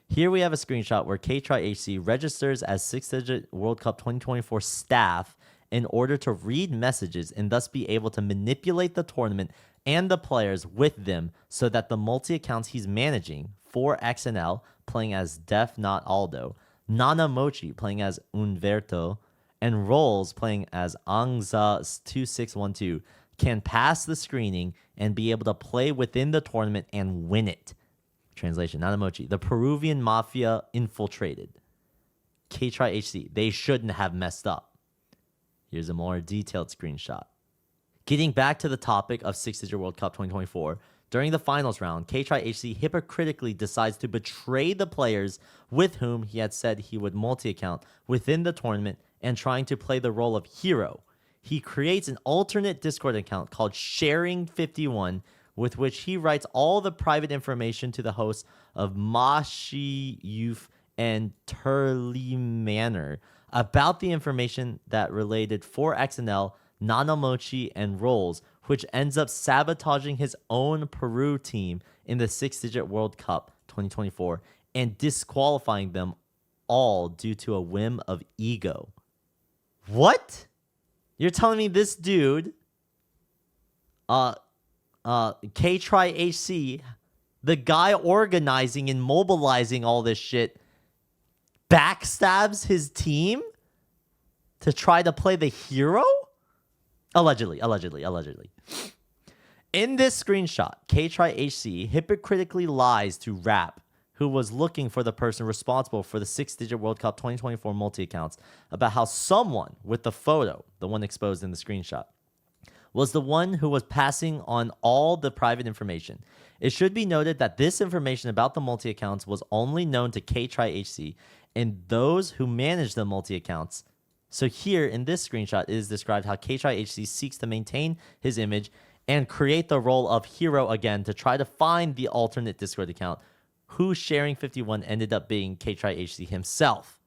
Here we have a screenshot where KTryHC registers as 6-digit World Cup 2024 staff in order to read messages and thus be able to manipulate the tournament and the players with them so that the multi-accounts he's managing, 4XNL playing as Def Not Aldo, Nanamochi playing as Unverto, and Rolls playing as Angza2612 can pass the screening and be able to play within the tournament and win it. Translation, Nanamochi, the Peruvian Mafia infiltrated. KTryHC, they shouldn't have messed up. Here's a more detailed screenshot. Getting back to the topic of 6-digit World Cup 2024, during the finals round, KTryHC hypocritically decides to betray the players with whom he had said he would multi-account within the tournament and trying to play the role of hero. He creates an alternate Discord account called Sharing51 with which he writes all the private information to the hosts of Mashi Youth and Turley Manor about the information that related 4XNL, Nanamochi, and Rolls, which ends up sabotaging his own Peru team in the 6-digit World Cup 2024 and disqualifying them all due to a whim of ego. What? You're telling me this dude, KTryHC, the guy organizing and mobilizing all this shit, backstabs his team to try to play the hero? Allegedly. In this screenshot, KTryHC hypocritically lies to Rap, who was looking for the person responsible for the 6-digit World Cup 2024 multi-accounts, about how someone with the photo, the one exposed in the screenshot, was the one who was passing on all the private information. It should be noted that this information about the multi-accounts was only known to KTryHC and those who manage the multi-accounts. So here in this screenshot, it is described how KTryHC seeks to maintain his image and create the role of hero again to try to find the alternate Discord account, who Sharing 51 ended up being KTryHC himself.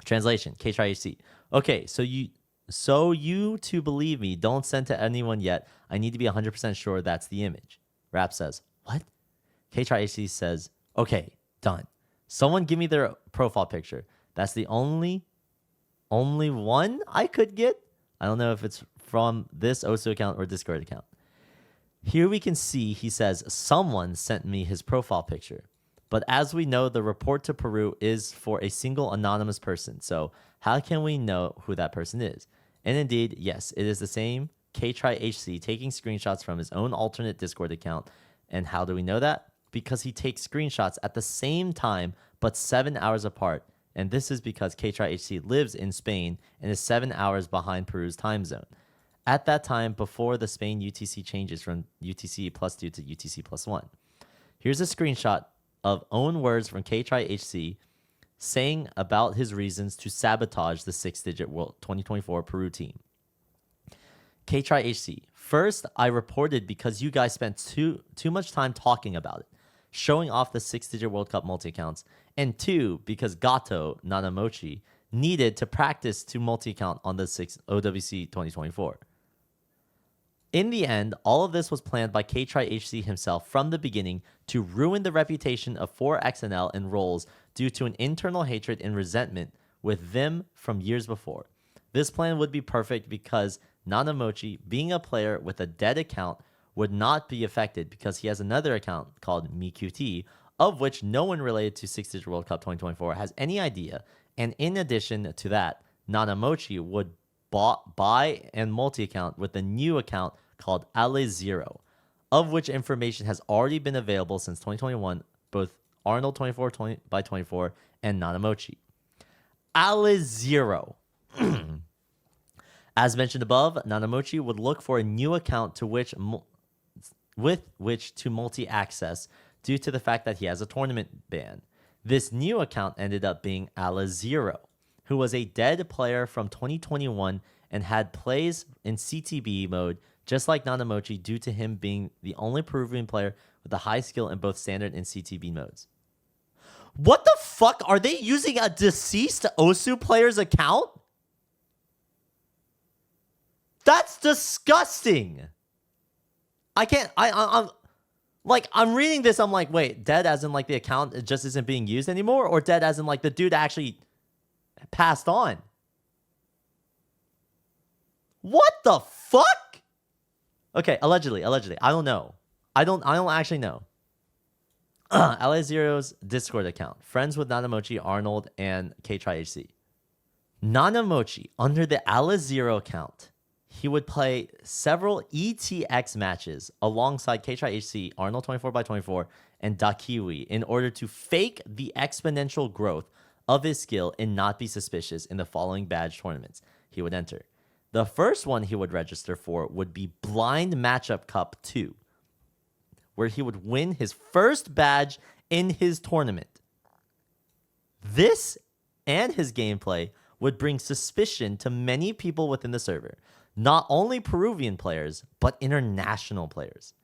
Translation, KTryHC. Okay, so you to believe me, don't send to anyone yet. I need to be 100% sure that's the image. Rap says, what? KTryHC says, okay, Done. Someone give me their profile picture. That's the only one I could get. I don't know if it's from this Osu account or Discord account. Here we can see he says, someone sent me his profile picture. But as we know, the report to Peru is for a single anonymous person. So how can we know who that person is? And indeed, yes, it is the same KTryHC taking screenshots from his own alternate Discord account. And how do we know that? Because he takes screenshots at the same time, but 7 hours apart. And this is because KTryHC lives in Spain and is 7 hours behind Peru's time zone. At that time, before the Spain UTC changes from UTC +2 to UTC +1. Here's a screenshot of own words from KTryHC saying about his reasons to sabotage the 6-digit World 2024 Peru team. KTryHC, first, I reported because you guys spent too much time talking about it, showing off the 6-digit World Cup multi-accounts, and 2, because Gato Nanamochi needed to practice to multi-account on the 6 OWC 2024. In the end, all of this was planned by KTryHC himself from the beginning to ruin the reputation of 4XNL and roles due to an internal hatred and resentment with them from years before. This plan would be perfect because Nanamochi, being a player with a dead account, would not be affected because he has another account called MiQT, of which no one related to 6-digit World Cup 2024 has any idea. And in addition to that, Nanamochi would buy and multi-account with a new account called Ale0, of which information has already been available since 2021, both Arnold 24/24 and Nanamochi. Ale0. As mentioned above, Nanamochi would look for a new account to with which to multi-access due to the fact that he has a tournament ban. This new account ended up being Ale0, who was a dead player from 2021 and had plays in CTB mode just like Nanamochi due to him being the only Peruvian player with a high skill in both standard and CTB modes. What the fuck? Are they using a deceased Osu player's account? That's disgusting. I can't. I'm reading this. I'm like, wait, dead as in like the account it just isn't being used anymore, or dead as in like the dude actually passed on? What the fuck? Okay, allegedly. I don't know. I don't actually know. Ale0's Discord account, friends with Nanamochi, Arnold, and KTryHC. Nanamochi, under the Ale0 account, he would play several ETX matches alongside KTryHC, Arnold 24x24, and Dakiwi in order to fake the exponential growth of his skill and not be suspicious in the following badge tournaments he would enter. The first one he would register for would be Blind Matchup Cup 2, where he would win his first badge in his tournament. This and his gameplay would bring suspicion to many people within the server, not only Peruvian players, but international players.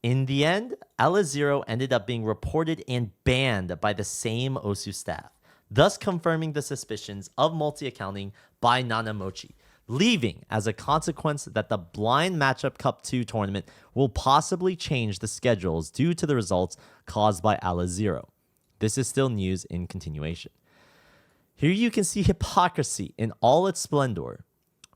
In the end, Ale0 ended up being reported and banned by the same Osu staff, thus confirming the suspicions of multi-accounting by Nanamochi, leaving as a consequence that the Blind Matchup Cup 2 tournament will possibly change the schedules due to the results caused by Ale0. This is still news in continuation. Here you can see hypocrisy in all its splendor,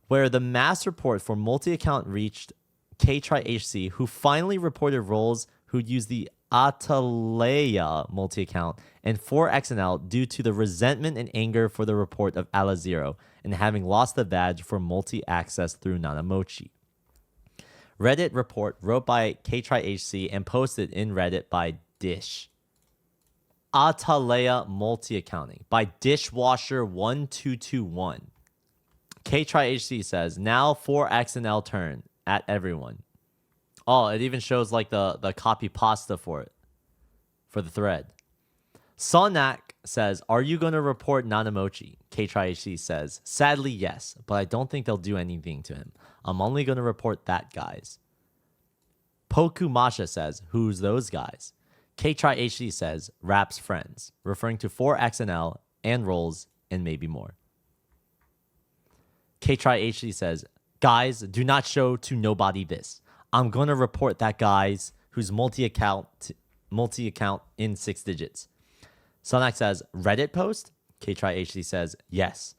where the mass report for multi-account reached KTryHC, who finally reported roles who used the Atalaya multi-account and 4XNL due to the resentment and anger for the report of Ale0 and having lost the badge for multi-access through Nanamochi. Reddit report wrote by KTryHC and posted in Reddit by Dish. Atalaya multi-accounting by Dishwasher1221. KTryHC says, now 4XNL turn at everyone. Oh, it even shows like the copy pasta for it, for the thread. Sonak says, are you going to report Nanamochi? KTryHC says, sadly, yes, but I don't think they'll do anything to him. I'm only going to report that guys. Poku Masha says, who's those guys? KTryHC says, Rap's friends, referring to 4XNL and roles and maybe more. KTryHC says, guys, do not show to nobody this. I'm going to report that guys who's multi-account in 6 digits. Sonak says, Reddit post? KTryHC says, yes.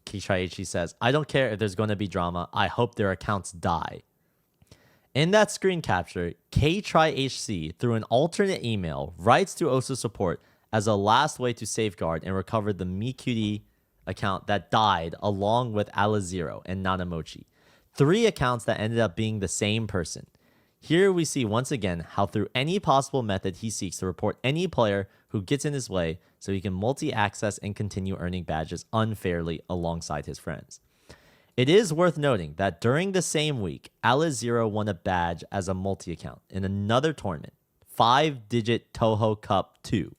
KTryHC says, I don't care if there's going to be drama. I hope their accounts die. In that screen capture, KTryHC, through an alternate email, writes to OSU support as a last way to safeguard and recover the MeQD account that died along with Alizero and Nanamochi. 3 accounts that ended up being the same person. Here we see once again how through any possible method he seeks to report any player who gets in his way so he can multi-access and continue earning badges unfairly alongside his friends. It is worth noting that during the same week, Alizero won a badge as a multi-account in another tournament, 5-digit Toho Cup 2.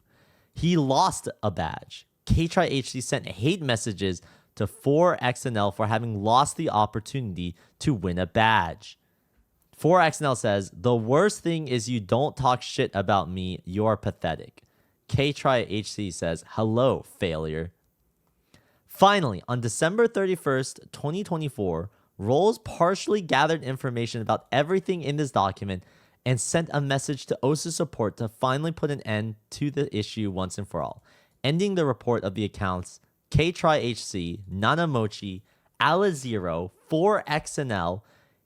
He lost a badge. KTryHC sent hate messages to 4XNL for having lost the opportunity to win a badge. 4XNL says, the worst thing is you don't talk shit about me. You're pathetic. KTryHC says, hello, failure. Finally, on December 31st, 2024, Rolls partially gathered information about everything in this document and sent a message to OSU support to finally put an end to the issue once and for all, ending the report of the accounts KTryHC, Nanamochi, Alizero, 4XNL,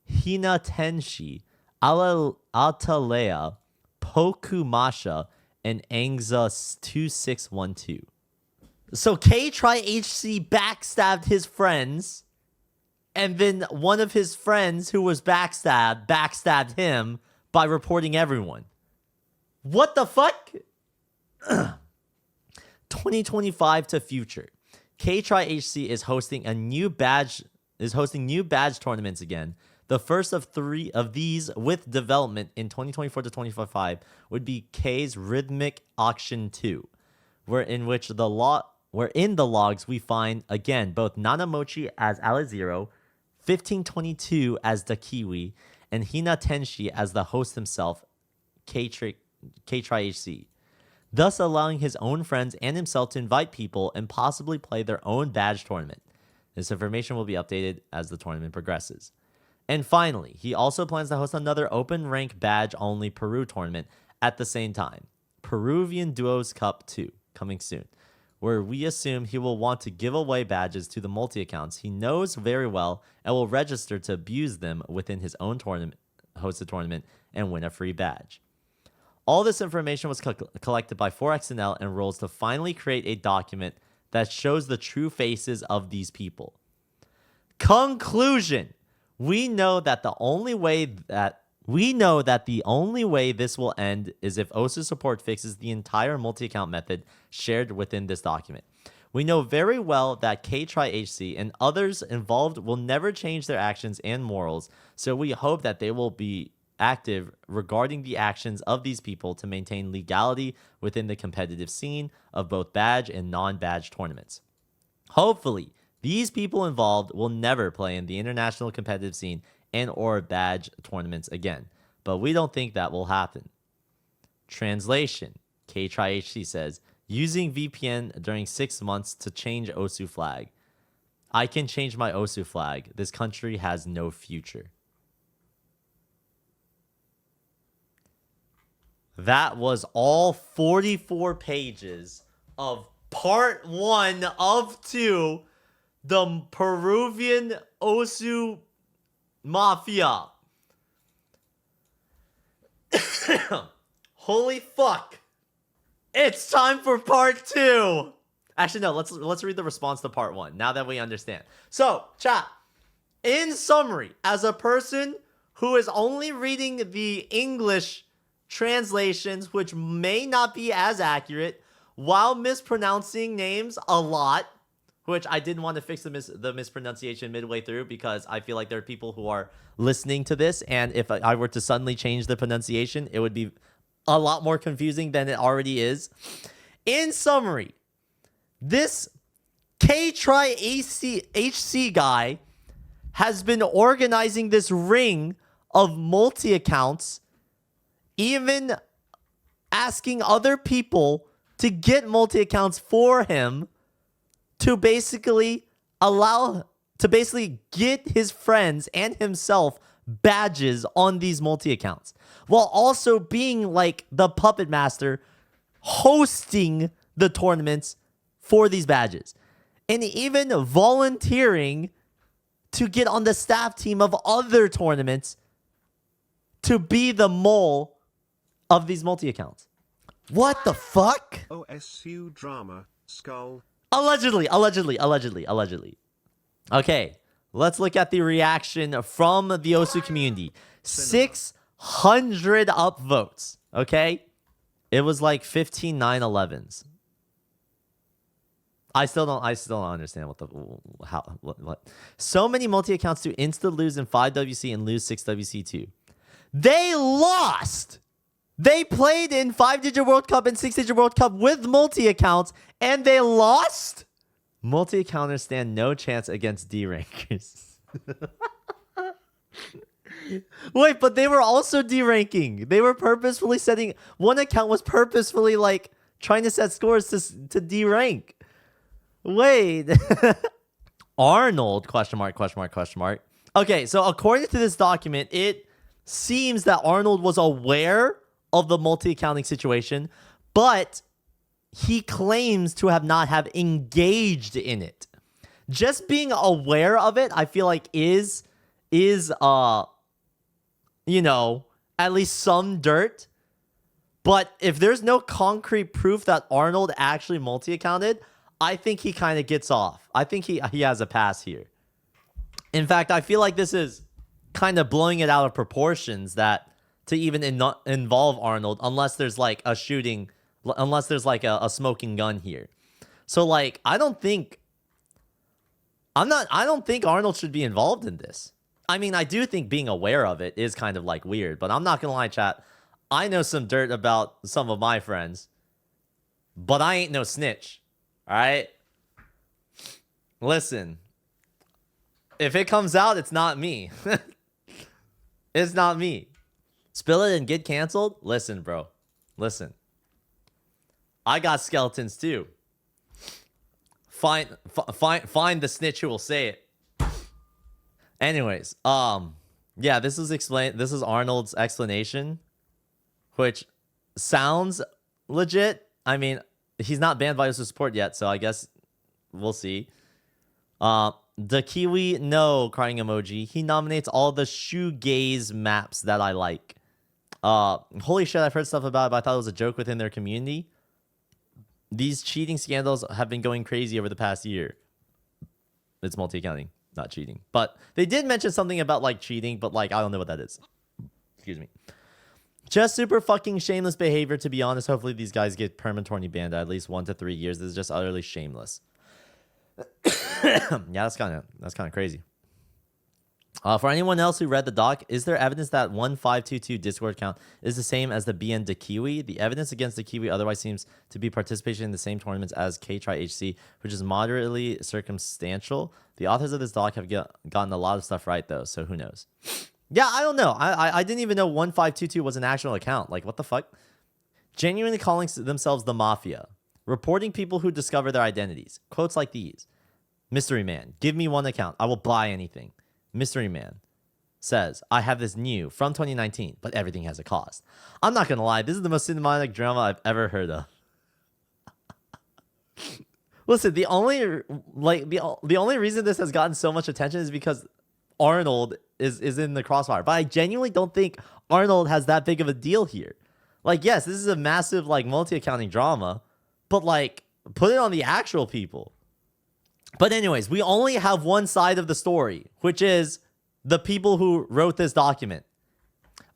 Hina Tenshi, Atalea, Pokumasha, and Angza 2612. So KTryHC backstabbed his friends, and then one of his friends who was backstabbed him by reporting everyone. What the fuck? 2025 to future. KTryHC is hosting new badge tournaments again. The first of 3 of these with development in 2024 to 2025 would be K's Rhythmic Auction 2, where in the logs we find again both Nanamochi as Alizero, 1522 as the Kiwi, and Hina Tenshi as the host himself, KTryHC, thus allowing his own friends and himself to invite people and possibly play their own badge tournament. This information will be updated as the tournament progresses. And finally, he also plans to host another open rank badge only Peru tournament at the same time, Peruvian Duos Cup 2, coming soon, where we assume he will want to give away badges to the multi-accounts he knows very well and will register to abuse them within his own hosted tournament and win a free badge. All this information was collected by 4XNL and Rolls to finally create a document that shows the true faces of these people. Conclusion. We know that the only way this will end is if OSU support fixes the entire multi-account method shared within this document. We know very well that KTryHC and others involved will never change their actions and morals, so we hope that they will be active regarding the actions of these people to maintain legality within the competitive scene of both badge and non-badge tournaments. Hopefully, these people involved will never play in the international competitive scene and or badge tournaments again, but we don't think that will happen. Translation. KTryHC says, using VPN during 6 months to change OSU flag. I can change my OSU flag. This country has no future. That was all 44 pages of part 1 of 2, the Peruvian OSU Mafia. Holy fuck. It's time for part 2. Actually, no, let's read the response to part 1 now that we understand. So, chat, in summary, as a person who is only reading the English translations, which may not be as accurate, while mispronouncing names a lot, which I didn't want to fix the mispronunciation midway through because I feel like there are people who are listening to this, and if I were to suddenly change the pronunciation, it would be a lot more confusing than it already is. In summary, this KTryHC guy has been organizing this ring of multi-accounts, even asking other people to get multi-accounts for him to basically get his friends and himself badges on these multi-accounts, while also being like the puppet master hosting the tournaments for these badges, and even volunteering to get on the staff team of other tournaments to be the mole of these multi-accounts. What the fuck? OSU drama, skull. Allegedly. Okay, let's look at the reaction from the OSU community. 600 upvotes, okay? It was like 15 9/11s. I still don't understand what. So many multi-accounts to insta lose in 5 WC and lose 6 WC2. They lost. They played in 5-digit World Cup and 6-digit World Cup with multi-accounts, and they lost? Multi-accounters stand no chance against D-rankers. Wait, but they were also D-ranking. They were purposefully setting... One account was purposefully, like, trying to set scores to D-rank. Wait. Arnold, question mark. Okay, so according to this document, it seems that Arnold was aware of the multi-accounting situation, but he claims to have not have engaged in it. Just being aware of it, I feel like is at least some dirt. But if there's no concrete proof that Arnold actually multi-accounted, I think he kind of gets off. I think he has a pass here. In fact, I feel like this is kind of blowing it out of proportions that to even involve Arnold, unless there's like a shooting, unless there's like a smoking gun here. So like, I don't think Arnold should be involved in this. I mean, I do think being aware of it is kind of like weird, but I'm not gonna lie, chat. I know some dirt about some of my friends, but I ain't no snitch. All right? Listen, if it comes out, it's not me. It's not me. Spill it and get canceled? Listen, bro. Listen. I got skeletons too. Find the snitch who will say it. Anyways, yeah, this is Arnold's explanation, which sounds legit. I mean, he's not banned by his support yet, so I guess we'll see. The Kiwi no crying emoji. He nominates all the shoegaze maps that I like. Holy shit, I've heard stuff about it, but I thought it was a joke within their community. These cheating scandals have been going crazy over the past year. It's multi-accounting, not cheating. But they did mention something about like cheating, but like I don't know what that is. Excuse me. Just super fucking shameless behavior, to be honest. Hopefully these guys get permanently banned at least 1 to 3 years. This is just utterly shameless. Yeah, that's kind of crazy. For anyone else who read the doc, is there evidence that 1522 Discord account is the same as the BN de Kiwi? The evidence against the Kiwi otherwise seems to be participation in the same tournaments as K-Tri-HC, which is moderately circumstantial. The authors of this doc have gotten a lot of stuff right, though, so who knows? Yeah, I don't know. I didn't even know 1522 was an actual account. Like, what the fuck? Genuinely calling themselves the Mafia. Reporting people who discover their identities. Quotes like these. Mystery Man, give me one account. I will buy anything. Mystery Man says, I have this new from 2019, but everything has a cost. I'm not going to lie. This is the most cinematic drama I've ever heard of. Listen, the only reason this has gotten so much attention is because Arnold is in the crossfire. But I genuinely don't think Arnold has that big of a deal here. Like, yes, this is a massive like multi-accounting drama, but like put it on the actual people. But anyways, we only have one side of the story, which is the people who wrote this document.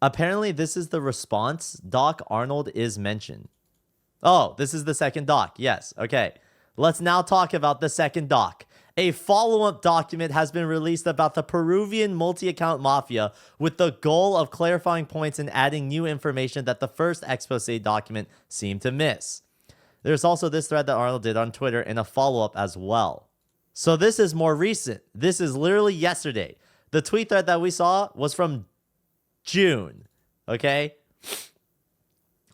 Apparently, this is the response doc. Arnold is mentioned. Oh, this is the second doc. Yes. Okay. Let's now talk about the second doc. A follow-up document has been released about the Peruvian multi-account mafia with the goal of clarifying points and adding new information that the first expose document seemed to miss. There's also this thread that Arnold did on Twitter and a follow-up as well. So this is more recent. This is literally yesterday. The tweet thread that we saw was from June. Okay?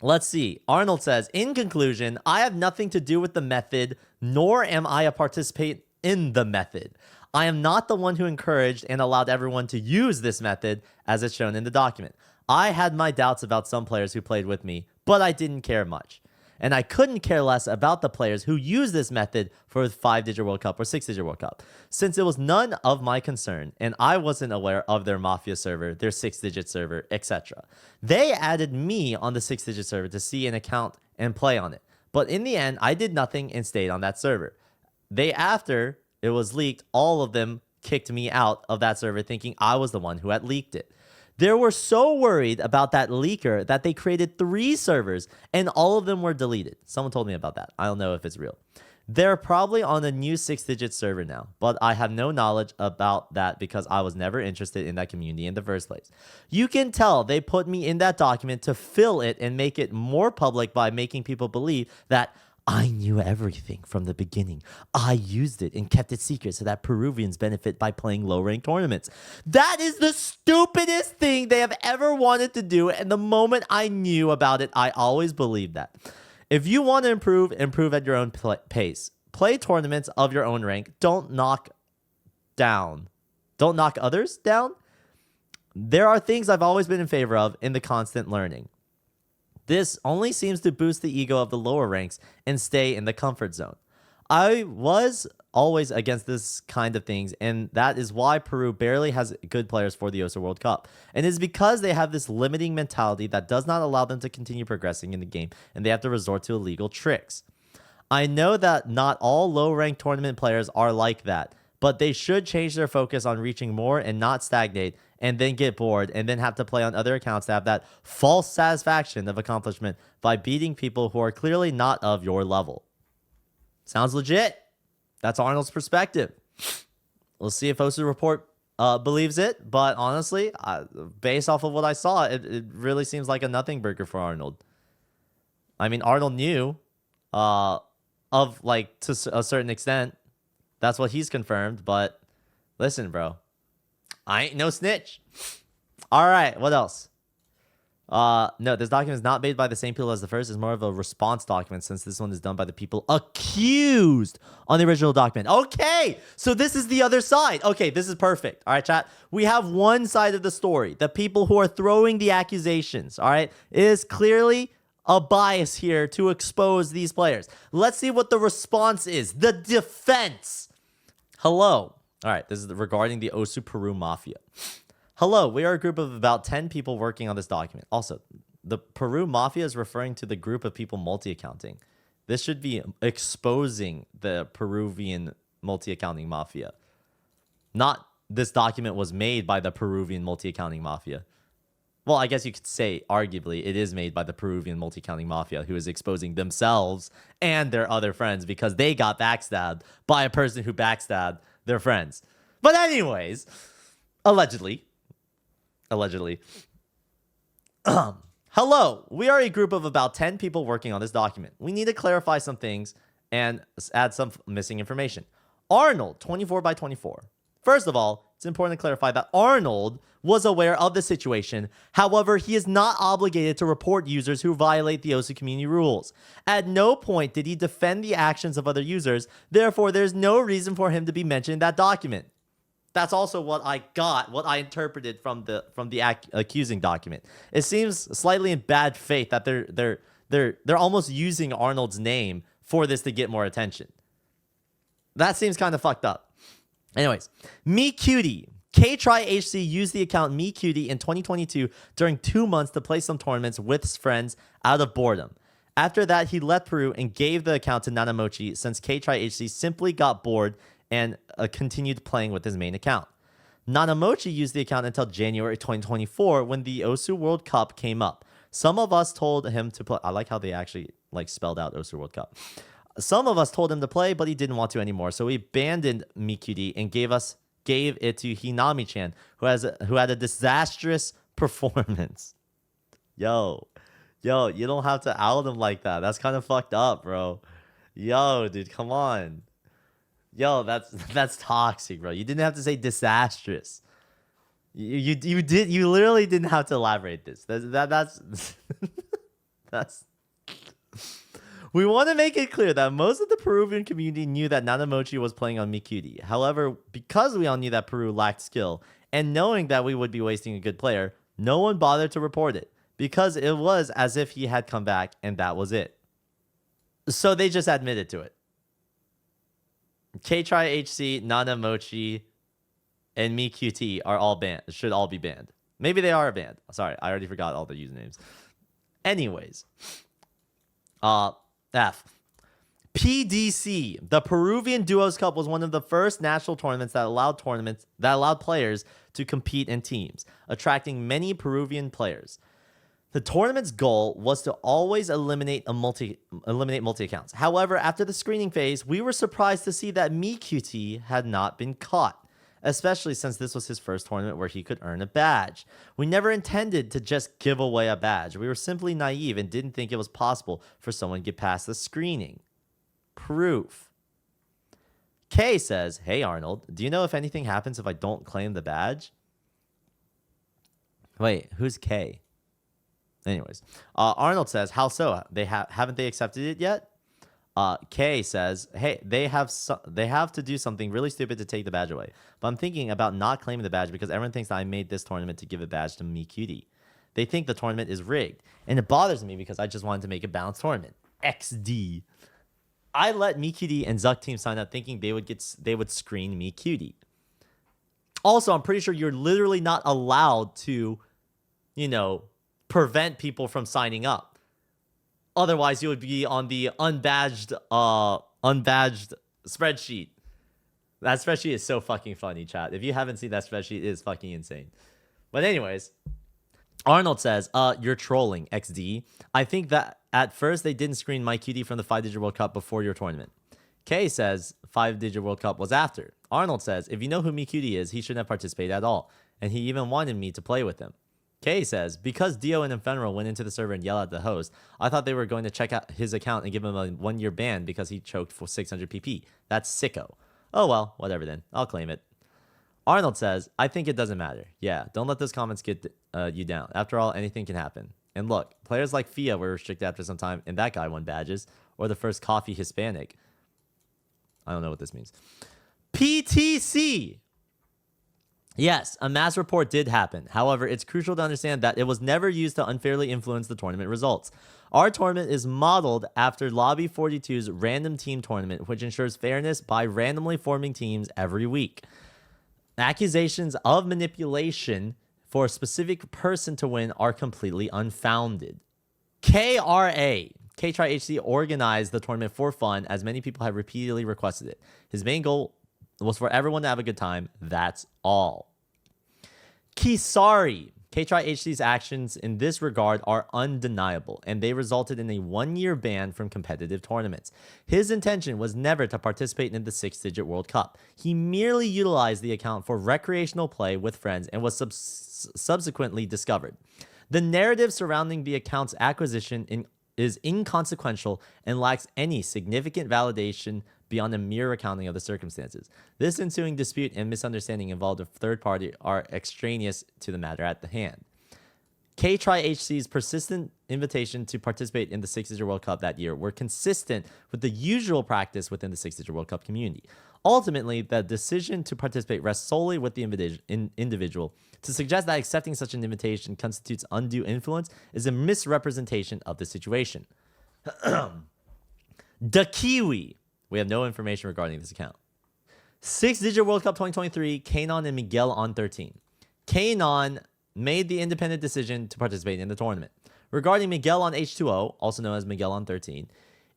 Let's see. Arnold says, in conclusion, I have nothing to do with the method, nor am I a participant in the method. I am not the one who encouraged and allowed everyone to use this method as it's shown in the document. I had my doubts about some players who played with me, but I didn't care much. And I couldn't care less about the players who use this method for 5-digit World Cup or 6-digit World Cup, since it was none of my concern and I wasn't aware of their Mafia server, their 6-digit server, etc. They added me on the 6-digit server to see an account and play on it. But in the end, I did nothing and stayed on that server. After it was leaked, all of them kicked me out of that server thinking I was the one who had leaked it. They were so worried about that leaker that they created 3 servers and all of them were deleted. Someone told me about that. I don't know if it's real. They're probably on a new 6-digit server now, but I have no knowledge about that because I was never interested in that community in the first place. You can tell they put me in that document to fill it and make it more public by making people believe that I knew everything from the beginning. I used it and kept it secret so that Peruvians benefit by playing low-ranked tournaments. That is the stupidest thing they have ever wanted to do, and the moment I knew about it, I always believed that. If you want to improve at your own pace. Play tournaments of your own rank. Don't knock others down. There are things I've always been in favor of in the constant learning. This only seems to boost the ego of the lower ranks and stay in the comfort zone. I was always against this kind of things, and that is why Peru barely has good players for the OSU World Cup. And it's because they have this limiting mentality that does not allow them to continue progressing in the game, and they have to resort to illegal tricks. I know that not all low-ranked tournament players are like that, but they should change their focus on reaching more and not stagnate and then get bored and then have to play on other accounts to have that false satisfaction of accomplishment by beating people who are clearly not of your level. Sounds legit. That's Arnold's perspective. We'll see if OSU Report believes it, but honestly, based off of what I saw, it really seems like a nothing burger for Arnold. I mean, Arnold knew of like to a certain extent. That's what he's confirmed, but listen, bro. I ain't no snitch. All right, what else? No, this document is not made by the same people as the first. It's more of a response document since this one is done by the people accused on the original document. Okay, so this is the other side. Okay, this is perfect. All right, chat. We have one side of the story. The people who are throwing the accusations. All right, it is clearly a bias here to expose these players. Let's see what the response is. The defense. Hello. All right, this is regarding the OSU Peru Mafia. Hello, we are a group of about 10 people working on this document. Also, the Peru Mafia is referring to the group of people multi-accounting. This should be exposing the Peruvian multi-accounting mafia. Not this document was made by the Peruvian multi-accounting mafia. Well, I guess you could say, arguably, it is made by the Peruvian multi-accounting mafia who is exposing themselves and their other friends because they got backstabbed by a person who backstabbed their friends. But anyways, allegedly. Hello, we are a group of about 10 people working on this document. We need to clarify some things and add some missing information. Arnold, 24 by 24. First of all, it's important to clarify that Arnold was aware of the situation. However, he is not obligated to report users who violate the OSU community rules. At no point did he defend the actions of other users. Therefore, there's no reason for him to be mentioned in that document. That's also what I interpreted from the accusing document. It seems slightly in bad faith that they're almost using Arnold's name for this to get more attention. That seems kind of fucked up. Anyways, MeCutie. KTryHC used the account MeCutie in 2022 during 2 months to play some tournaments with his friends out of boredom. After that, he left Peru and gave the account to Nanamochi since KTryHC simply got bored and continued playing with his main account. Nanamochi used the account until January 2024 when the OSU World Cup came up. Some of us told him to play. I like how they actually spelled out OSU World Cup. Some of us told him to play, but he didn't want to anymore. So he abandoned MeCutie and gave it to Hinami-chan, who had a disastrous performance. Yo, you don't have to out him like that. That's kind of fucked up, bro. Yo, dude, come on. Yo, that's toxic, bro. You didn't have to say disastrous. You literally didn't have to elaborate this. That's that's. We want to make it clear that most of the Peruvian community knew that Nanamochi was playing on MeCutie. However, because we all knew that Peru lacked skill, and knowing that we would be wasting a good player, no one bothered to report it, because it was as if he had come back, and that was it. So they just admitted to it. K-Try HC, Nana Mochi, and MeQT are all banned. Should all be banned. Maybe they are banned. Sorry, I already forgot all the usernames. Anyways. F. PDC, the Peruvian Duos Cup, was one of the first national tournaments that allowed players to compete in teams, attracting many Peruvian players. The tournament's goal was to always eliminate multi accounts. However, after the screening phase, we were surprised to see that MeQT had not been caught, especially since this was his first tournament where he could earn a badge. We never intended to just give away a badge. We were simply naive and didn't think it was possible for someone to get past the screening. Proof. K says, hey Arnold, do you know if anything happens if I don't claim the badge? Wait, who's K? Anyways, Arnold says, how so? Haven't they accepted it yet? K says, hey, they have to do something really stupid to take the badge away. But I'm thinking about not claiming the badge because everyone thinks that I made this tournament to give a badge to MeQT. They think the tournament is rigged, and it bothers me because I just wanted to make a balanced tournament. XD. I let MeQT and Zuck team sign up thinking they would screen MeQT. Also, I'm pretty sure you're literally not allowed to, prevent people from signing up. Otherwise, you would be on the unbadged spreadsheet. That spreadsheet is so fucking funny, chat. If you haven't seen that spreadsheet, it is fucking insane. But anyways, Arnold says, you're trolling, XD. I think that at first they didn't screen my QD from the 5-digit World Cup before your tournament. K says 5-digit World Cup was after. Arnold says, if you know who MeQT is, he shouldn't have participated at all. And he even wanted me to play with him. K says, because Dio and Ephemeral went into the server and yelled at the host, I thought they were going to check out his account and give him a 1-year ban because he choked for 600 PP. That's sicko. Oh well, whatever then. I'll claim it. Arnold says, I think it doesn't matter. Yeah, don't let those comments get you down. After all, anything can happen. And look, players like Fia were restricted after some time, and that guy won badges. Or the first coffee Hispanic. I don't know what this means. PTC. Yes, a mass report did happen. However, it's crucial to understand that it was never used to unfairly influence the tournament results. Our tournament is modeled after Lobby 42's random team tournament, which ensures fairness by randomly forming teams every week. Accusations of manipulation for a specific person to win are completely unfounded. KRA, K-Try HC, organized the tournament for fun, as many people have repeatedly requested it. His main goal was for everyone to have a good time. That's all. Kisari, K-Try HC's actions in this regard are undeniable, and they resulted in a 1-year ban from competitive tournaments. His intention was never to participate in the 6-digit World Cup. He merely utilized the account for recreational play with friends and was subsequently discovered. The narrative surrounding the account's acquisition is inconsequential and lacks any significant validation beyond a mere recounting of the circumstances. This ensuing dispute and misunderstanding involved a third party are extraneous to the matter at the hand. K-Try HC's persistent invitation to participate in the 6-digit World Cup that year were consistent with the usual practice within the 6-digit World Cup community. Ultimately, the decision to participate rests solely with the individual. To suggest that accepting such an invitation constitutes undue influence is a misrepresentation of the situation. The Kiwi. We have no information regarding this account. 6-digit World Cup 2023, Kanon and Miguel on 13. Kanon made the independent decision to participate in the tournament. Regarding Miguel on H2O, also known as Miguel on 13,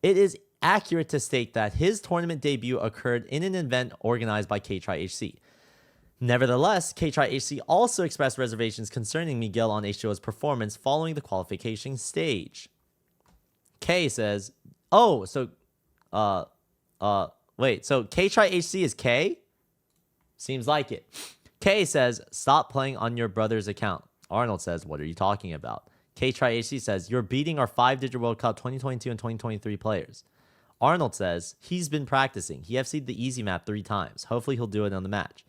it is accurate to state that his tournament debut occurred in an event organized by K-Try HC. Nevertheless, K-Try HC also expressed reservations concerning Miguel on H2O's performance following the qualification stage. K says, wait, so K-Try HC is K? Seems like it. K says, stop playing on your brother's account. Arnold says, what are you talking about? K-Try HC says, you're beating our 5-digit World Cup 2022 and 2023 players. Arnold says, he's been practicing. He FC'd the easy map 3 times. Hopefully he'll do it on the match.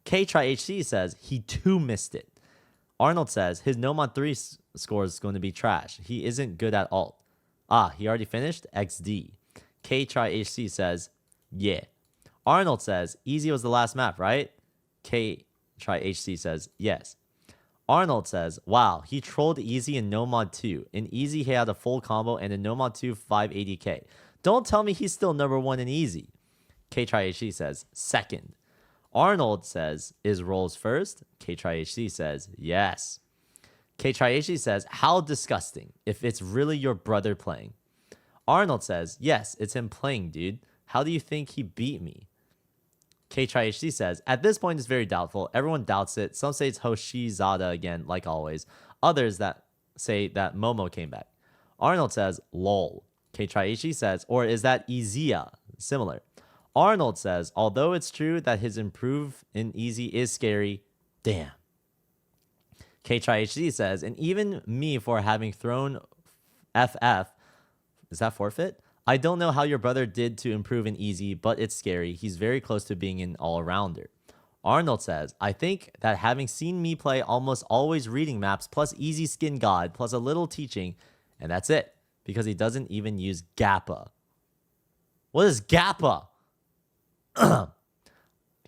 K-Try HC says, he too missed it. Arnold says, his Nomad 3 score is going to be trash. He isn't good at alt. He already finished? XD. K-Try HC says, yeah. Arnold says, easy was the last map, right? K-Try HC says, yes. Arnold says, wow, he trolled Easy in No Mod 2. In Easy, he had a full combo, and in No Mod 2, 580k. Don't tell me he's still number 1 in Easy. KTryHC says, second. Arnold says, is rolls first? KTryHC says, yes. KTryHC says, how disgusting if it's really your brother playing. Arnold says, yes, it's him playing, dude. How do you think he beat me? KTryHC says, at this point, it's very doubtful. Everyone doubts it. Some say it's Hoshizada again, like always. Others that say that Momo came back. Arnold says, lol. KTryHC says, or is that Izia? Similar. Arnold says, although it's true that his improve in Easy is scary, damn. KTryHC says, and even me for having thrown FF, is that forfeit? I don't know how your brother did to improve in Easy, but it's scary. He's very close to being an all-arounder. Arnold says, I think that having seen me play almost always reading maps, plus Easy Skin God, plus a little teaching, and that's it, because he doesn't even use Gappa. What is Gappa?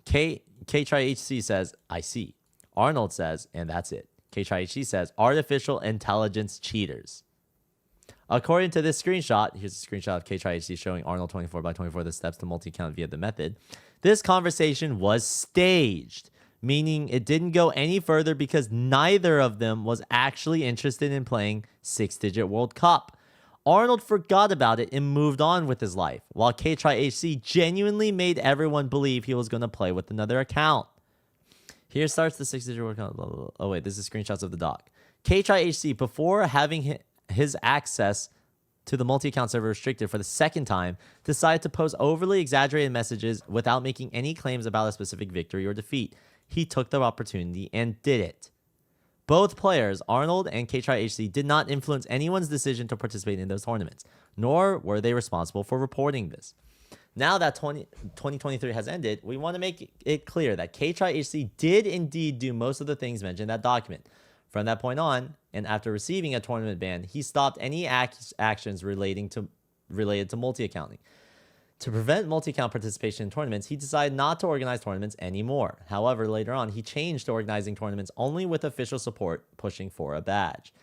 KTryHC says, I see. Arnold says, and that's it. KTryHC says, artificial intelligence cheaters. According to this screenshot, here's a screenshot of KTryHC showing Arnold 24x24 the steps to multi-count via the method. This conversation was staged, meaning it didn't go any further because neither of them was actually interested in playing 6-digit World Cup. Arnold forgot about it and moved on with his life, while KTryHC genuinely made everyone believe he was going to play with another account. Here starts the 6-digit World Cup. Blah, blah, blah. Oh, wait, this is screenshots of the doc. KTryHC, before having his access to the multi-account server restricted for the second time, decided to post overly exaggerated messages without making any claims about a specific victory or defeat. He took the opportunity and did it. Both players, Arnold and KTryHC, did not influence anyone's decision to participate in those tournaments, nor were they responsible for reporting this. Now that 2023 has ended, we want to make it clear that KTryHC did indeed do most of the things mentioned in that document. From that point on, and after receiving a tournament ban, he stopped any actions related to multi-accounting. To prevent multi-account participation in tournaments, he decided not to organize tournaments anymore. However, later on, he changed to organizing tournaments only with official support, pushing for a badge.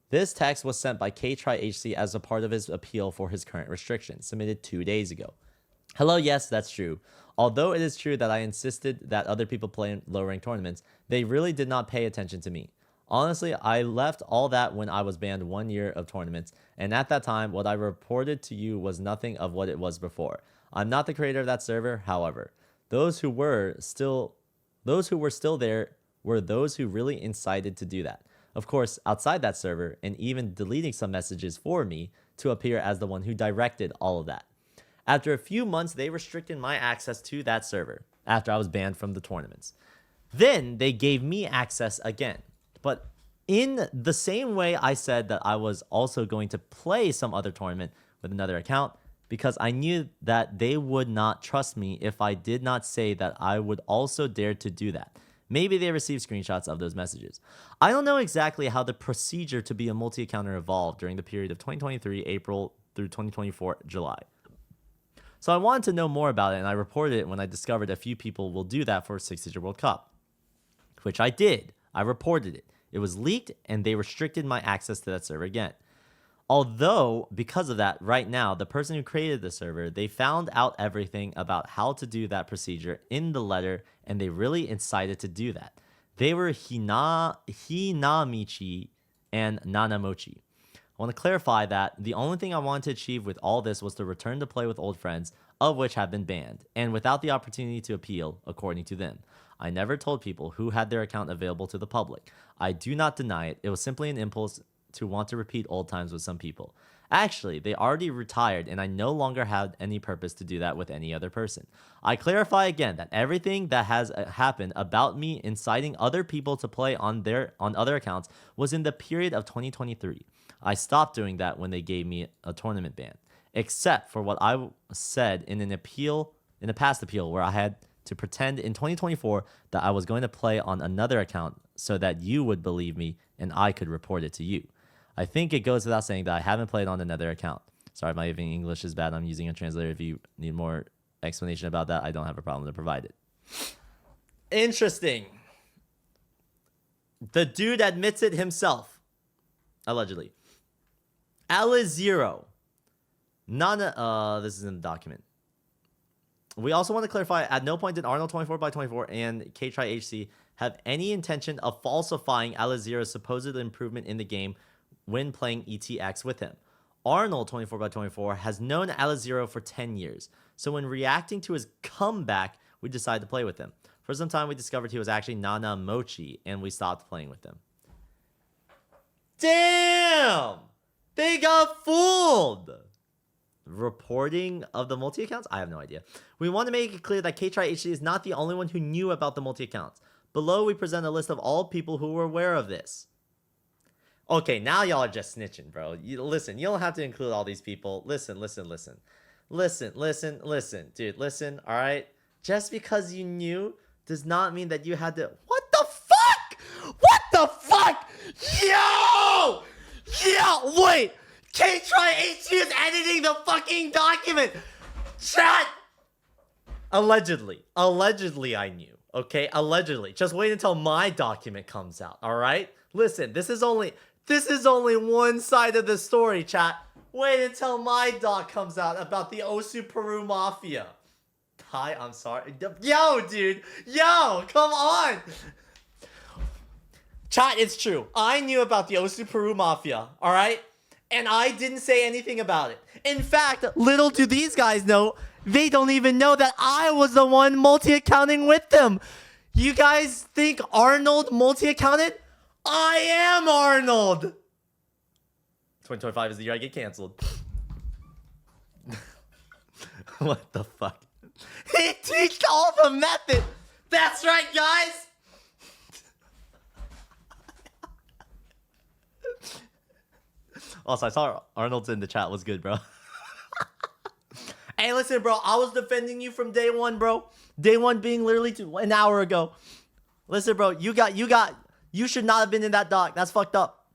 This text was sent by KTryHC as a part of his appeal for his current restriction, submitted 2 days ago. Hello, yes, that's true. Although it is true that I insisted that other people play in low-ranked tournaments, they really did not pay attention to me. Honestly, I left all that when I was banned 1 year of tournaments, and at that time, what I reported to you was nothing of what it was before. I'm not the creator of that server, however. Those who were still there were those who really incited to do that. Of course, outside that server, and even deleting some messages for me to appear as the one who directed all of that. After a few months, they restricted my access to that server after I was banned from the tournaments. Then they gave me access again. But in the same way I said that I was also going to play some other tournament with another account, because I knew that they would not trust me if I did not say that I would also dare to do that. Maybe they received screenshots of those messages. I don't know exactly how the procedure to be a multi-accounter evolved during the period of 2023 April through 2024 July. So I wanted to know more about it, and I reported it when I discovered a few people will do that for a 6-digit World Cup, which I did. I reported it. It was leaked, and they restricted my access to that server again. Although, because of that, right now, the person who created the server, they found out everything about how to do that procedure in the letter, and they really incited to do that. They were Hinamichi and Nanamochi. I want to clarify that the only thing I wanted to achieve with all this was to return to play with old friends, of which have been banned, and without the opportunity to appeal, according to them. I never told people who had their account available to the public. I do not deny it. It was simply an impulse to want to repeat old times with some people. Actually, they already retired, and I no longer had any purpose to do that with any other person. I clarify again that everything that has happened about me inciting other people to play on other accounts was in the period of 2023. I stopped doing that when they gave me a tournament ban, except for what I said in a past appeal where I had to pretend in 2024 that I was going to play on another account so that you would believe me and I could report it to you. I think it goes without saying that I haven't played on another account. Sorry, my English is bad. I'm using a translator. If you need more explanation about that, I don't have a problem to provide it. Interesting. The dude admits it himself. Allegedly. Alizero. This is in the document. We also want to clarify, at no point did Arnold 24x24 and KTryHC have any intention of falsifying Alizero's supposed improvement in the game when playing ETX with him. Arnold 24x24 has known Alizero for 10 years, so when reacting to his comeback, we decided to play with him. For some time, we discovered he was actually Nana Mochi, and we stopped playing with him. Damn! They got fooled! Reporting of the multi-accounts? I have no idea. We want to make it clear that KTryHC is not the only one who knew about the multi-accounts. Below, we present a list of all people who were aware of this. Okay, now y'all are just snitching, bro. Listen, you don't have to include all these people. Listen. Dude, listen, all right? Just because you knew does not mean that you had to... What the fuck? What the fuck? Yo! Yo, wait! KTryHC is editing the fucking document! Chat! Allegedly I knew, okay? Allegedly. Just wait until my document comes out, all right? Listen, this is only one side of the story, chat. Wait until my doc comes out about the Osu Peru Mafia. Hi, I'm sorry. Yo, dude. Yo, come on. Chat, it's true. I knew about the Osu Peru Mafia, all right? And I didn't say anything about it. In fact, little do these guys know, they don't even know that I was the one multi-accounting with them. You guys think Arnold multi-accounted? I am Arnold! 2025 is the year I get canceled. What the fuck? He teached all the method! That's right, guys! Also, I saw Arnold's in the chat. Was good, bro. Hey, listen, bro. I was defending you from day one, bro. Day one being literally an hour ago. Listen, bro. You should not have been in that doc. That's fucked up.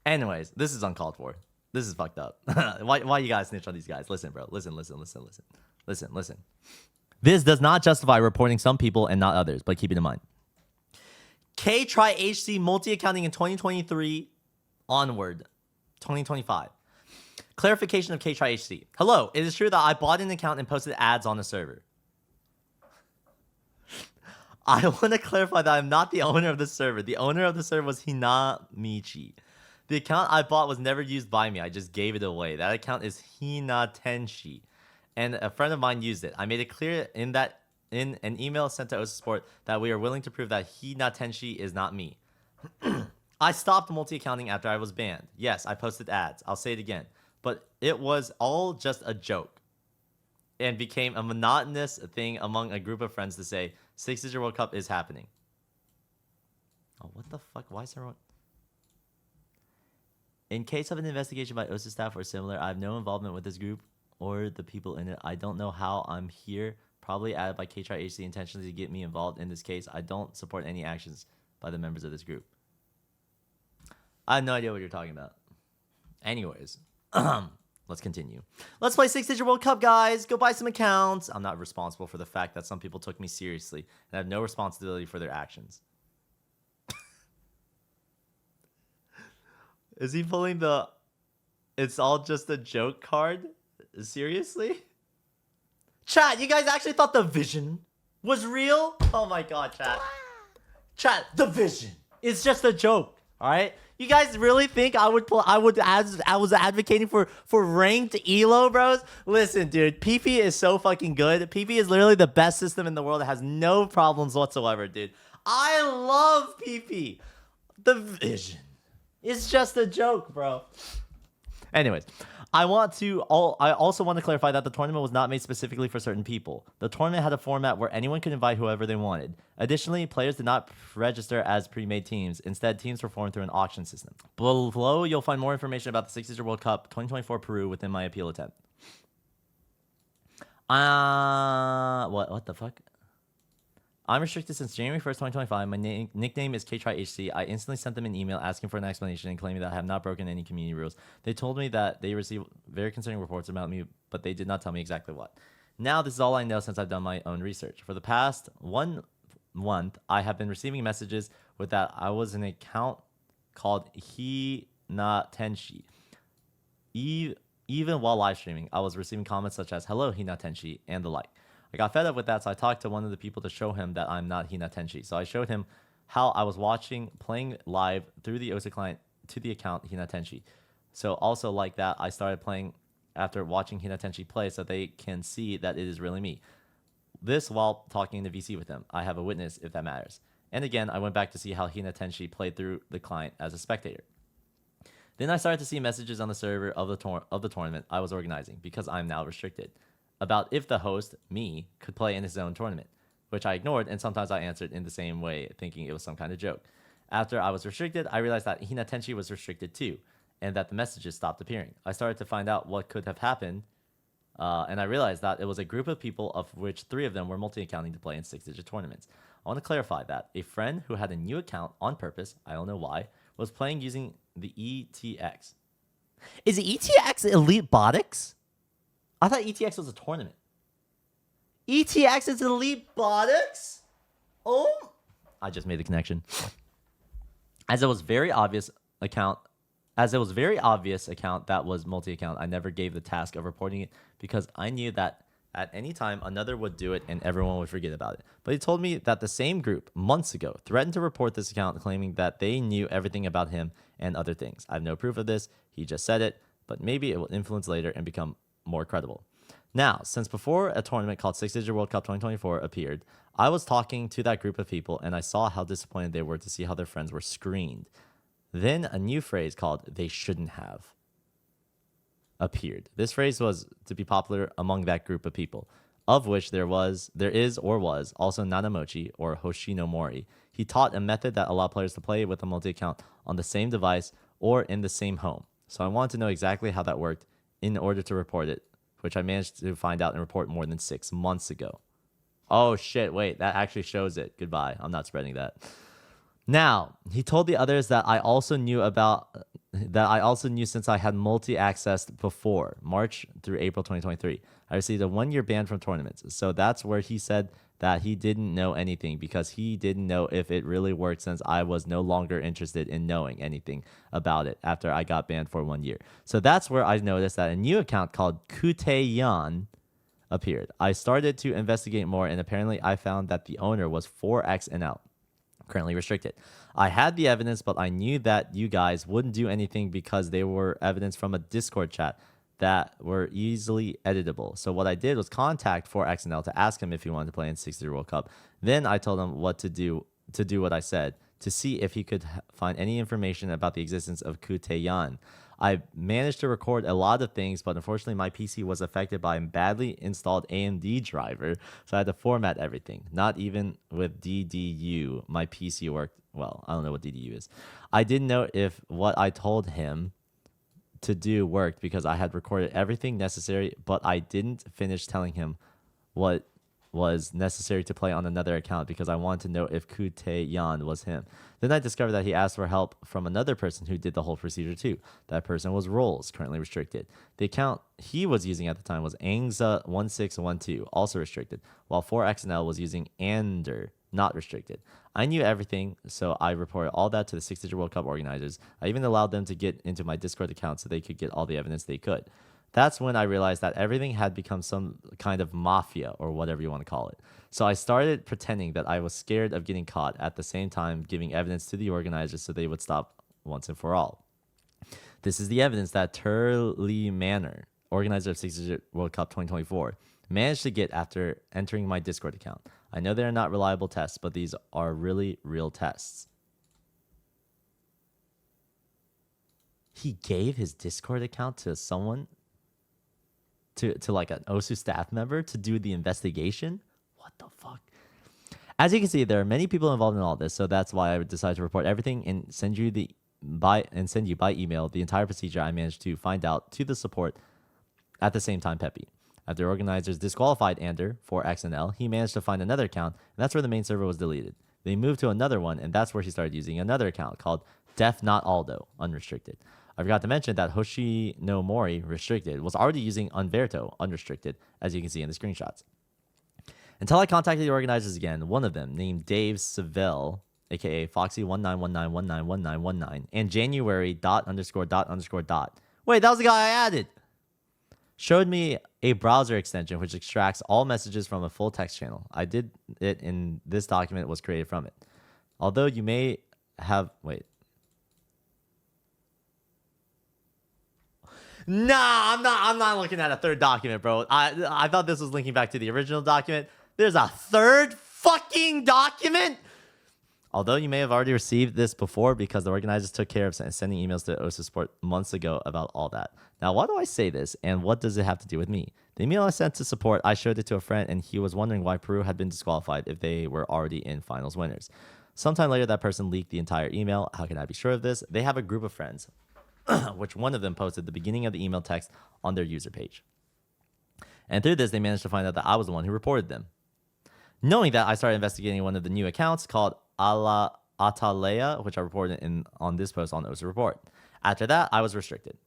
Anyways, this is uncalled for. This is fucked up. Why you guys snitch on these guys? Listen, bro. Listen. This does not justify reporting some people and not others, but keep it in mind. KTryHC multi-accounting in 2023 onward. 2025. Clarification of KTryHC. Hello, it is true that I bought an account and posted ads on the server. I want to clarify that I'm not the owner of the server. The owner of the server was Hinamichi. The account I bought was never used by me. I just gave it away. That account is Hinatenshi. And a friend of mine used it. I made it clear in an email sent to OSA Support that we are willing to prove that Hinatenshi is not me. I stopped multi-accounting after I was banned. Yes, I posted ads. I'll say it again. But it was all just a joke. And became a monotonous thing among a group of friends to say, 6-digit World Cup is happening. Oh, what the fuck? Why is everyone... In case of an investigation by OSA staff or similar, I have no involvement with this group or the people in it. I don't know how I'm here. Probably added by KTryHC intentionally to get me involved in this case. I don't support any actions by the members of this group. I have no idea what you're talking about. Anyways, let's continue. Let's play 6-digit World Cup, guys. Go buy some accounts. I'm not responsible for the fact that some people took me seriously and I have no responsibility for their actions. Is he pulling the "it's all just a joke" card? Seriously? Chat, you guys actually thought the vision was real? Oh my god, chat. Chat, the vision is just a joke. All right, you guys really think I was advocating for ranked elo, bros? Listen, dude, PP is so fucking good. PP is literally the best system in the world. It has no problems whatsoever, dude. I love PP. The vision is just a joke, bro. Anyways, I also want to clarify that the tournament was not made specifically for certain people. The tournament had a format where anyone could invite whoever they wanted. Additionally, players did not register as pre-made teams. Instead, teams were formed through an auction system. Below, you'll find more information about the 6-digit World Cup 2024 Peru within my appeal attempt. What the fuck? I'm restricted since January 1st, 2025. My nickname is KTryHC. I instantly sent them an email asking for an explanation and claiming that I have not broken any community rules. They told me that they received very concerning reports about me, but they did not tell me exactly what. Now, this is all I know since I've done my own research. For the past 1 month, I have been receiving messages with that I was an account called Hinatenshi. Even while live streaming, I was receiving comments such as "Hello Hinatenshi" and the like. I got fed up with that, so I talked to one of the people to show him that I'm not Hinatenshi. So I showed him how I was playing live through the OSA client to the account Hinatenshi. So also like that, I started playing after watching Hinatenshi play so they can see that it is really me. This while talking to VC with him. I have a witness if that matters. And again, I went back to see how Hinatenshi played through the client as a spectator. Then I started to see messages on the server of the tournament I was organizing, because I'm now restricted, about if the host, me, could play in his own tournament, which I ignored, and sometimes I answered in the same way, thinking it was some kind of joke. After I was restricted, I realized that Hinatenshi was restricted too, and that the messages stopped appearing. I started to find out what could have happened, and I realized that it was a group of people, of which 3 of them were multi-accounting to play in 6-digit tournaments. I want to clarify that a friend who had a new account on purpose, I don't know why, was playing using the ETX. Is the ETX Elite Botics? I thought ETX was a tournament. ETX is Elite Botics? Oh, I just made the connection. As it was very obvious account that was multi-account, I never gave the task of reporting it because I knew that at any time another would do it and everyone would forget about it. But he told me that the same group months ago threatened to report this account, claiming that they knew everything about him and other things. I have no proof of this. He just said it, but maybe it will influence later and become more credible. Now, since before a tournament called 6-Digit World Cup 2024 appeared, I was talking to that group of people and I saw how disappointed they were to see how their friends were screened. Then a new phrase called "they shouldn't have" appeared. This phrase was to be popular among that group of people, of which there is also Nanamochi or Hoshinomori. He taught a method that allowed players to play with a multi-account on the same device or in the same home. So I wanted to know exactly how that worked in order to report it, which I managed to find out and report more than 6 months ago. Oh shit, wait, that actually shows it. Goodbye, I'm not spreading that. Now, he told the others that I also knew since I had multi-accessed before, March through April 2023. I received a 1-year ban from tournaments. So that's where he said that he didn't know anything because he didn't know if it really worked, since I was no longer interested in knowing anything about it after I got banned for 1 year. So that's where I noticed that a new account called Kuteyan appeared. I started to investigate more, and apparently I found that the owner was 4XNL. Currently restricted. I had the evidence, but I knew that you guys wouldn't do anything because they were evidence from a Discord chat that were easily editable. So what I did was contact 4XNL to ask him if he wanted to play in 6-Digit World Cup. Then I told him what to do what I said, to see if he could find any information about the existence of Kuteyan. I managed to record a lot of things, but unfortunately my PC was affected by a badly installed AMD driver, so I had to format everything. Not even with DDU, my PC worked well. I don't know what DDU is. I didn't know if what I told him to do worked because I had recorded everything necessary, but I didn't finish telling him what was necessary to play on another account because I wanted to know if Kuteyan was him. Then I discovered that he asked for help from another person who did the whole procedure too. That person was Rolls, currently restricted. The account he was using at the time was Angza1612, also restricted, while 4XNL was using Ander, not restricted. I knew everything, so I reported all that to the 6-Digit World Cup organizers. I even allowed them to get into my Discord account so they could get all the evidence they could. That's when I realized that everything had become some kind of mafia, or whatever you want to call it. So I started pretending that I was scared of getting caught, at the same time giving evidence to the organizers so they would stop once and for all. This is the evidence that Turley Manor, organizer of 6-Digit World Cup 2024, managed to get after entering my Discord account. I know they are not reliable tests, but these are really real tests. He gave his Discord account to someone, to like an OSU staff member, to do the investigation? What the fuck? As you can see, there are many people involved in all this, so that's why I decided to report everything and send you by email the entire procedure I managed to find out to the support at the same time Peppy. After organizers disqualified Ander for XNL, he managed to find another account, and that's where the main server was deleted. They moved to another one, and that's where he started using another account called Def Not Aldo, unrestricted. I forgot to mention that Hoshinomori, restricted, was already using Unverto, unrestricted, as you can see in the screenshots. Until I contacted the organizers again, one of them, named Dave Seville, aka Foxy1919191919, and January dot underscore dot underscore dot. Wait, that was the guy I added. Showed me a browser extension which extracts all messages from a full text channel. I did it in this document was created from it. Although you may have Nah, I'm not looking at a third document, bro. I thought this was linking back to the original document. There's a third fucking document. Although you may have already received this before because the organizers took care of sending emails to OSU Sport months ago about all that. Now, why do I say this, and what does it have to do with me? The email I sent to support, I showed it to a friend, and he was wondering why Peru had been disqualified if they were already in finals winners. Sometime later, that person leaked the entire email. How can I be sure of this? They have a group of friends, which one of them posted the beginning of the email text on their user page. And through this, they managed to find out that I was the one who reported them. Knowing that, I started investigating one of the new accounts called Ala Atalaya, which I reported on this post on OSU Report. After that, I was restricted.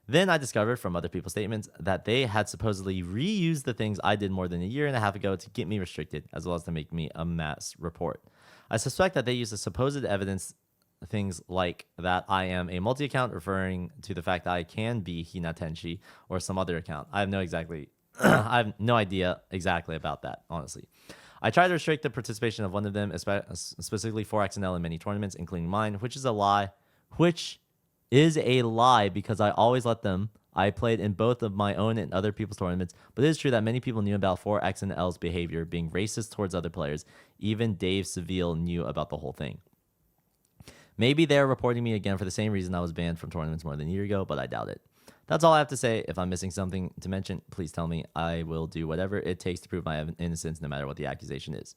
Then I discovered from other people's statements that they had supposedly reused the things I did more than a year and a half ago to get me restricted, as well as to make me a mass report. I suspect that they used the supposed evidence, things like that I am a multi-account, referring to the fact that I can be Hinatenshi or some other account. I have no idea exactly about that, honestly. I tried to restrict the participation of one of them, specifically 4XNL in many tournaments, including mine, which is a lie because I always let them. I played in both of my own and other people's tournaments, but it is true that many people knew about 4XNL's behavior, being racist towards other players. Even Dave Seville knew about the whole thing. Maybe they're reporting me again for the same reason I was banned from tournaments more than a year ago, but I doubt it. That's all I have to say. If I'm missing something to mention, please tell me. I will do whatever it takes to prove my innocence, no matter what the accusation is.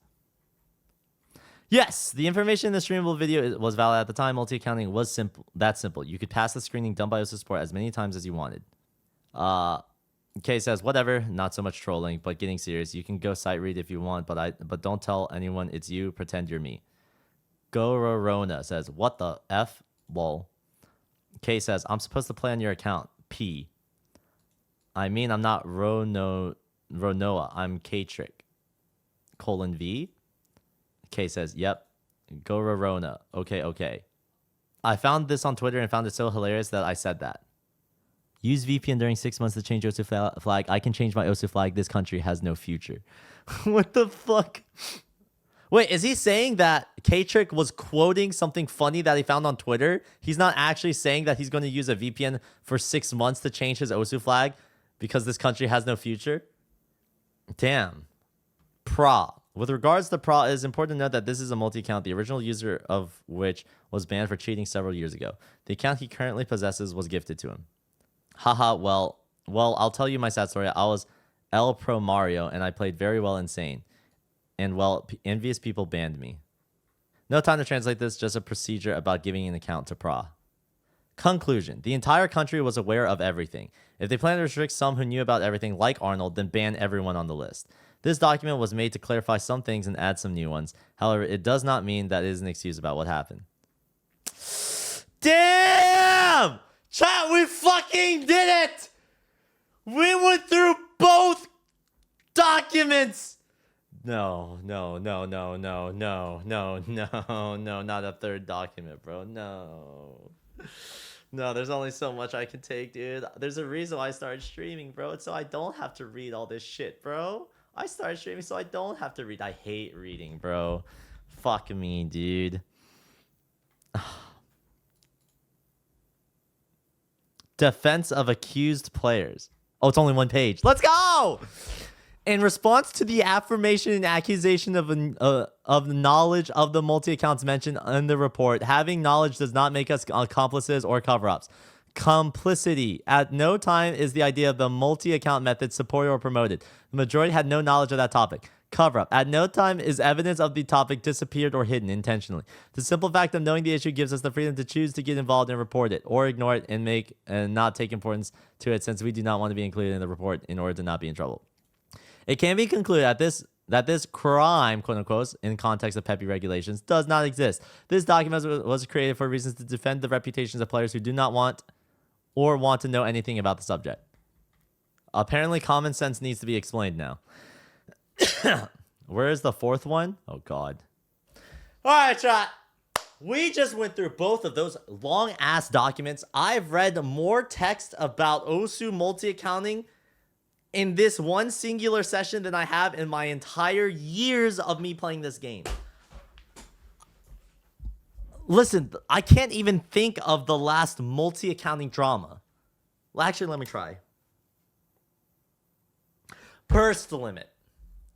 Yes, the information in the streamable video was valid at the time. Multi-accounting was simple. That's simple. You could pass the screening done by OSU Support as many times as you wanted. Kay says, whatever, not so much trolling, but getting serious. You can go sight read if you want, but don't tell anyone it's you. Pretend you're me. Gororona says, what the F? Lol. Kay says, I'm supposed to play on your account. P. I mean, I'm not Ronoa. I'm K-Trick. :V. K says, yep. Gororona. Okay. I found this on Twitter and found it so hilarious that I said that. Use VPN during 6 months to change OSU flag. I can change my OSU flag. This country has no future. What the fuck? Wait, is he saying that K-Trick was quoting something funny that he found on Twitter? He's not actually saying that he's going to use a VPN for 6 months to change his OSU flag because this country has no future? Damn. Pra. With regards to Pra, it is important to note that this is a multi-account, the original user of which was banned for cheating several years ago. The account he currently possesses was gifted to him. Haha, well, I'll tell you my sad story. I was El Pro Mario, and I played very well insane. And, well, envious people banned me. No time to translate this, just a procedure about giving an account to Pra. Conclusion. The entire country was aware of everything. If they plan to restrict some who knew about everything, like Arnold, then ban everyone on the list. This document was made to clarify some things and add some new ones. However, it does not mean that it is an excuse about what happened. Damn! Chat, we fucking did it! We went through both documents! No, not a third document, bro. No, there's only so much I can take, dude. There's a reason why I started streaming, bro. It's so I don't have to read all this shit, bro. I started streaming so I don't have to read. I hate reading, bro. Fuck me, dude. Defense of accused players. Oh, it's only one page. Let's go! In response to the affirmation and accusation of knowledge of the multi-accounts mentioned in the report, having knowledge does not make us accomplices or cover-ups. Complicity. At no time is the idea of the multi-account method supported or promoted. The majority had no knowledge of that topic. Cover-up. At no time is evidence of the topic disappeared or hidden intentionally. The simple fact of knowing the issue gives us the freedom to choose to get involved and report it, or ignore it and not take importance to it, since we do not want to be included in the report in order to not be in trouble. It can be concluded that this crime, quote unquote, in context of PEPI regulations, does not exist. This document was created for reasons to defend the reputations of players who do not want to know anything about the subject. Apparently, common sense needs to be explained now. Where is the fourth one? Oh, God. All right, chat. We just went through both of those long-ass documents. I've read more text about Osu multi-accounting in this one singular session than I have in my entire years of me playing this game. Listen, I can't even think of the last multi-accounting drama. Well, actually, let me try. Burst Limit.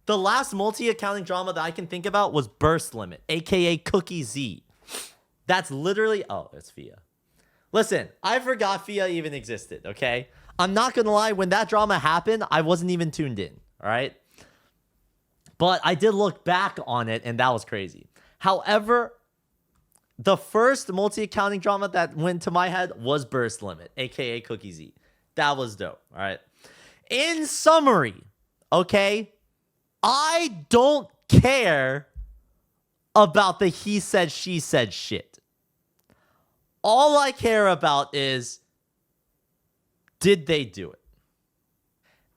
The last multi-accounting drama that I can think about was Burst Limit, aka Cookie Z. That's literally... Oh, it's Fia. Listen, I forgot Fia even existed, okay? I'm not gonna lie, when that drama happened, I wasn't even tuned in, all right? But I did look back on it, and that was crazy. However, the first multi-accounting drama that went to my head was Burst Limit, aka Cookie Z. That was dope, all right? In summary, okay, I don't care about the he said, she said shit. All I care about is, did they do it?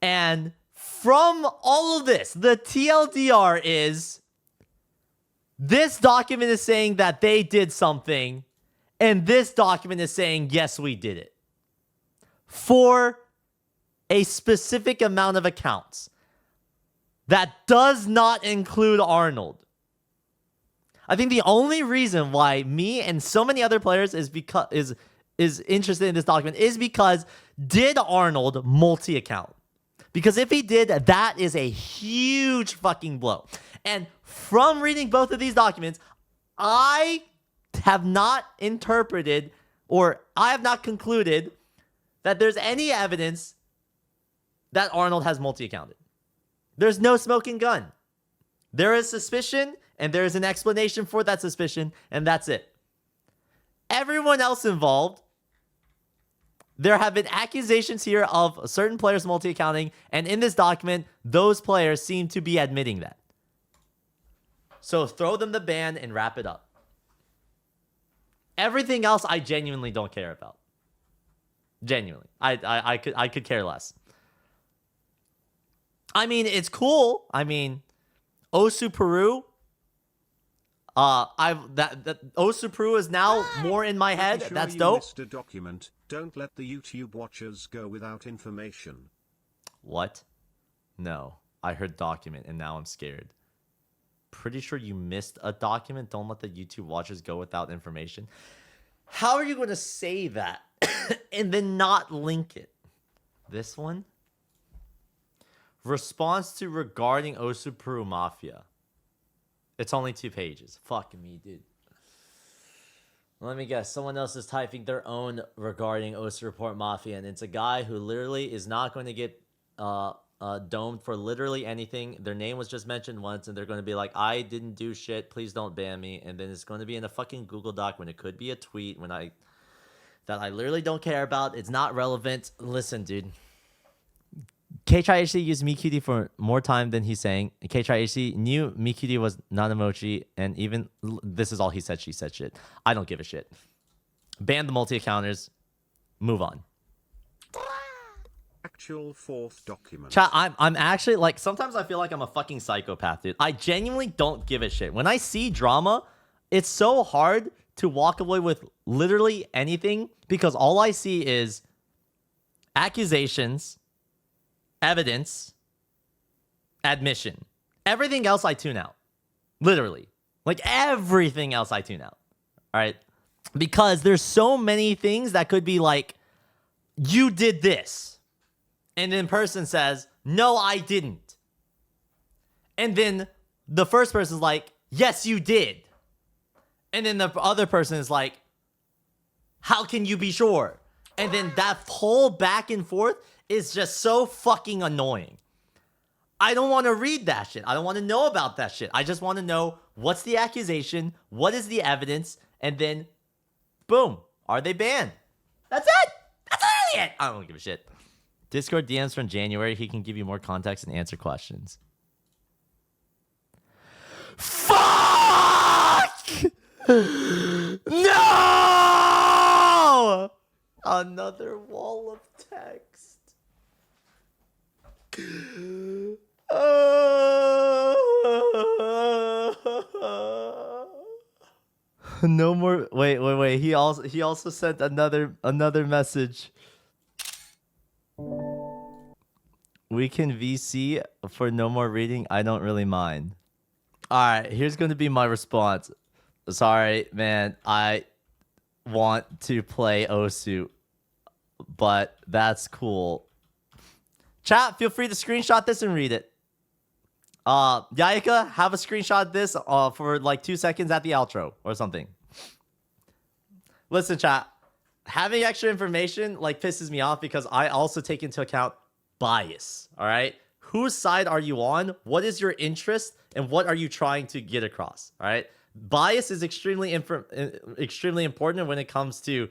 And from all of this, the TLDR is, this document is saying that they did something, and this document is saying, yes, we did it. For a specific amount of accounts. That does not include Arnold. I think the only reason why me and so many other players is interested in this document is because did Arnold multi-account? Because if he did, that is a huge fucking blow. And from reading both of these documents, I have not interpreted or I have not concluded that there's any evidence that Arnold has multi-accounted. There's no smoking gun. There is suspicion, and there is an explanation for that suspicion, and that's it. Everyone else involved, there have been accusations here of certain players multi-accounting, and in this document, those players seem to be admitting that. So throw them the ban and wrap it up. Everything else, I genuinely don't care about. Genuinely, I could care less. I mean, it's cool. I mean, Osu Peru. Osu Peru is now more in my head. Sure, that's you dope. missed a document. Don't let the YouTube watchers go without information. What? No, I heard document and now I'm scared. Pretty sure you missed a document. Don't let the YouTube watchers go without information. How are you going to say that and then not link it? This one? Response to regarding Osu Peru Mafia. It's only 2 pages. Fuck me, dude. Let me guess. Someone else is typing their own regarding Osu Report Mafia, and it's a guy who literally is not going to get domed for literally anything. Their name was just mentioned once, and they're going to be like, I didn't do shit. Please don't ban me. And then it's going to be in a fucking Google Doc when it could be a tweet that I literally don't care about. It's not relevant. Listen, dude. KTRHC used MeQD for more time than he's saying. KTRHC knew MeQD was not emoji, and even this is all he said, she said shit. I don't give a shit. Ban the multi-accounters. Move on. Actual fourth document. Chat, I'm actually, like, sometimes I feel like I'm a fucking psychopath, dude. I genuinely don't give a shit. When I see drama, it's so hard to walk away with literally anything because all I see is accusations, evidence, admission. Everything else I tune out. Literally. Like everything else I tune out. All right? Because there's so many things that could be like, you did this. And then person says, no, I didn't. And then the first person's like, yes, you did. And then the other person is like, how can you be sure? And then that whole back and forth is just so fucking annoying. I don't want to read that shit. I don't want to know about that shit. I just want to know what's the accusation, what is the evidence, and then, boom, are they banned? That's it. That's literally it. I don't give a shit. Discord DMs from January. He can give you more context and answer questions. Fuck! No! Another wall of text. No more. Wait. He also sent another message. We can VC for no more reading. I don't really mind. All right, here's going to be my response. Sorry, man. I want to play Osu, but that's cool. Chat, feel free to screenshot this and read it. Yayaka, have a screenshot of this for like 2 seconds at the outro or something. Listen, chat, having extra information like pisses me off because I also take into account bias. All right, whose side are you on? What is your interest, and what are you trying to get across? All right, bias is extremely important when it comes to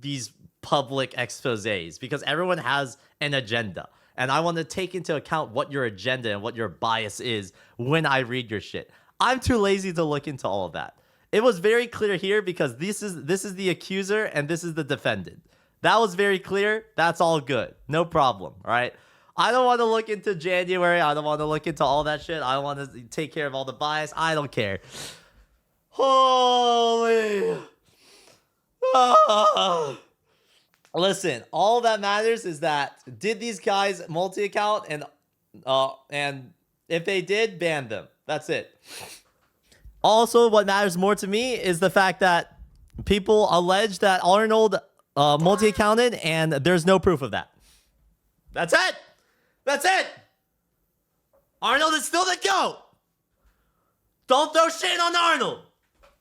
these public exposés because everyone has an agenda. And I want to take into account what your agenda and what your bias is when I read your shit. I'm too lazy to look into all of that. It was very clear here because this is the accuser and this is the defendant. That was very clear. That's all good. No problem. All right. I don't want to look into January. I don't want to look into all that shit. I don't want to take care of all the bias. I don't care. Holy. Listen, all that matters is that did these guys multi-account and if they did, ban them. That's it. Also, what matters more to me is the fact that people allege that Arnold multi-accounted and there's no proof of that. That's it. That's it. Arnold is still the GOAT. Don't throw shade on Arnold.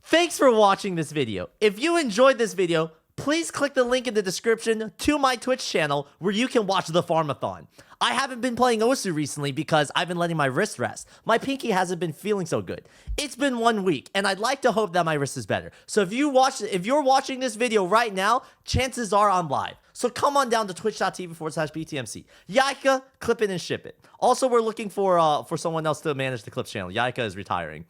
Thanks for watching this video. If you enjoyed this video, please click the link in the description to my Twitch channel where you can watch the Farmathon. I haven't been playing Osu recently because I've been letting my wrist rest. My pinky hasn't been feeling so good. It's been 1 week, and I'd like to hope that my wrist is better. So if you're watching this video right now, chances are I'm live. So come on down to twitch.tv/BTMC. Yayaka, clip it and ship it. Also, we're looking for someone else to manage the clips channel. Yayaka is retiring.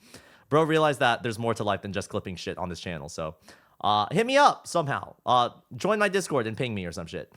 Bro realized that there's more to life than just clipping shit on this channel, so hit me up somehow. Join my Discord and ping me or some shit.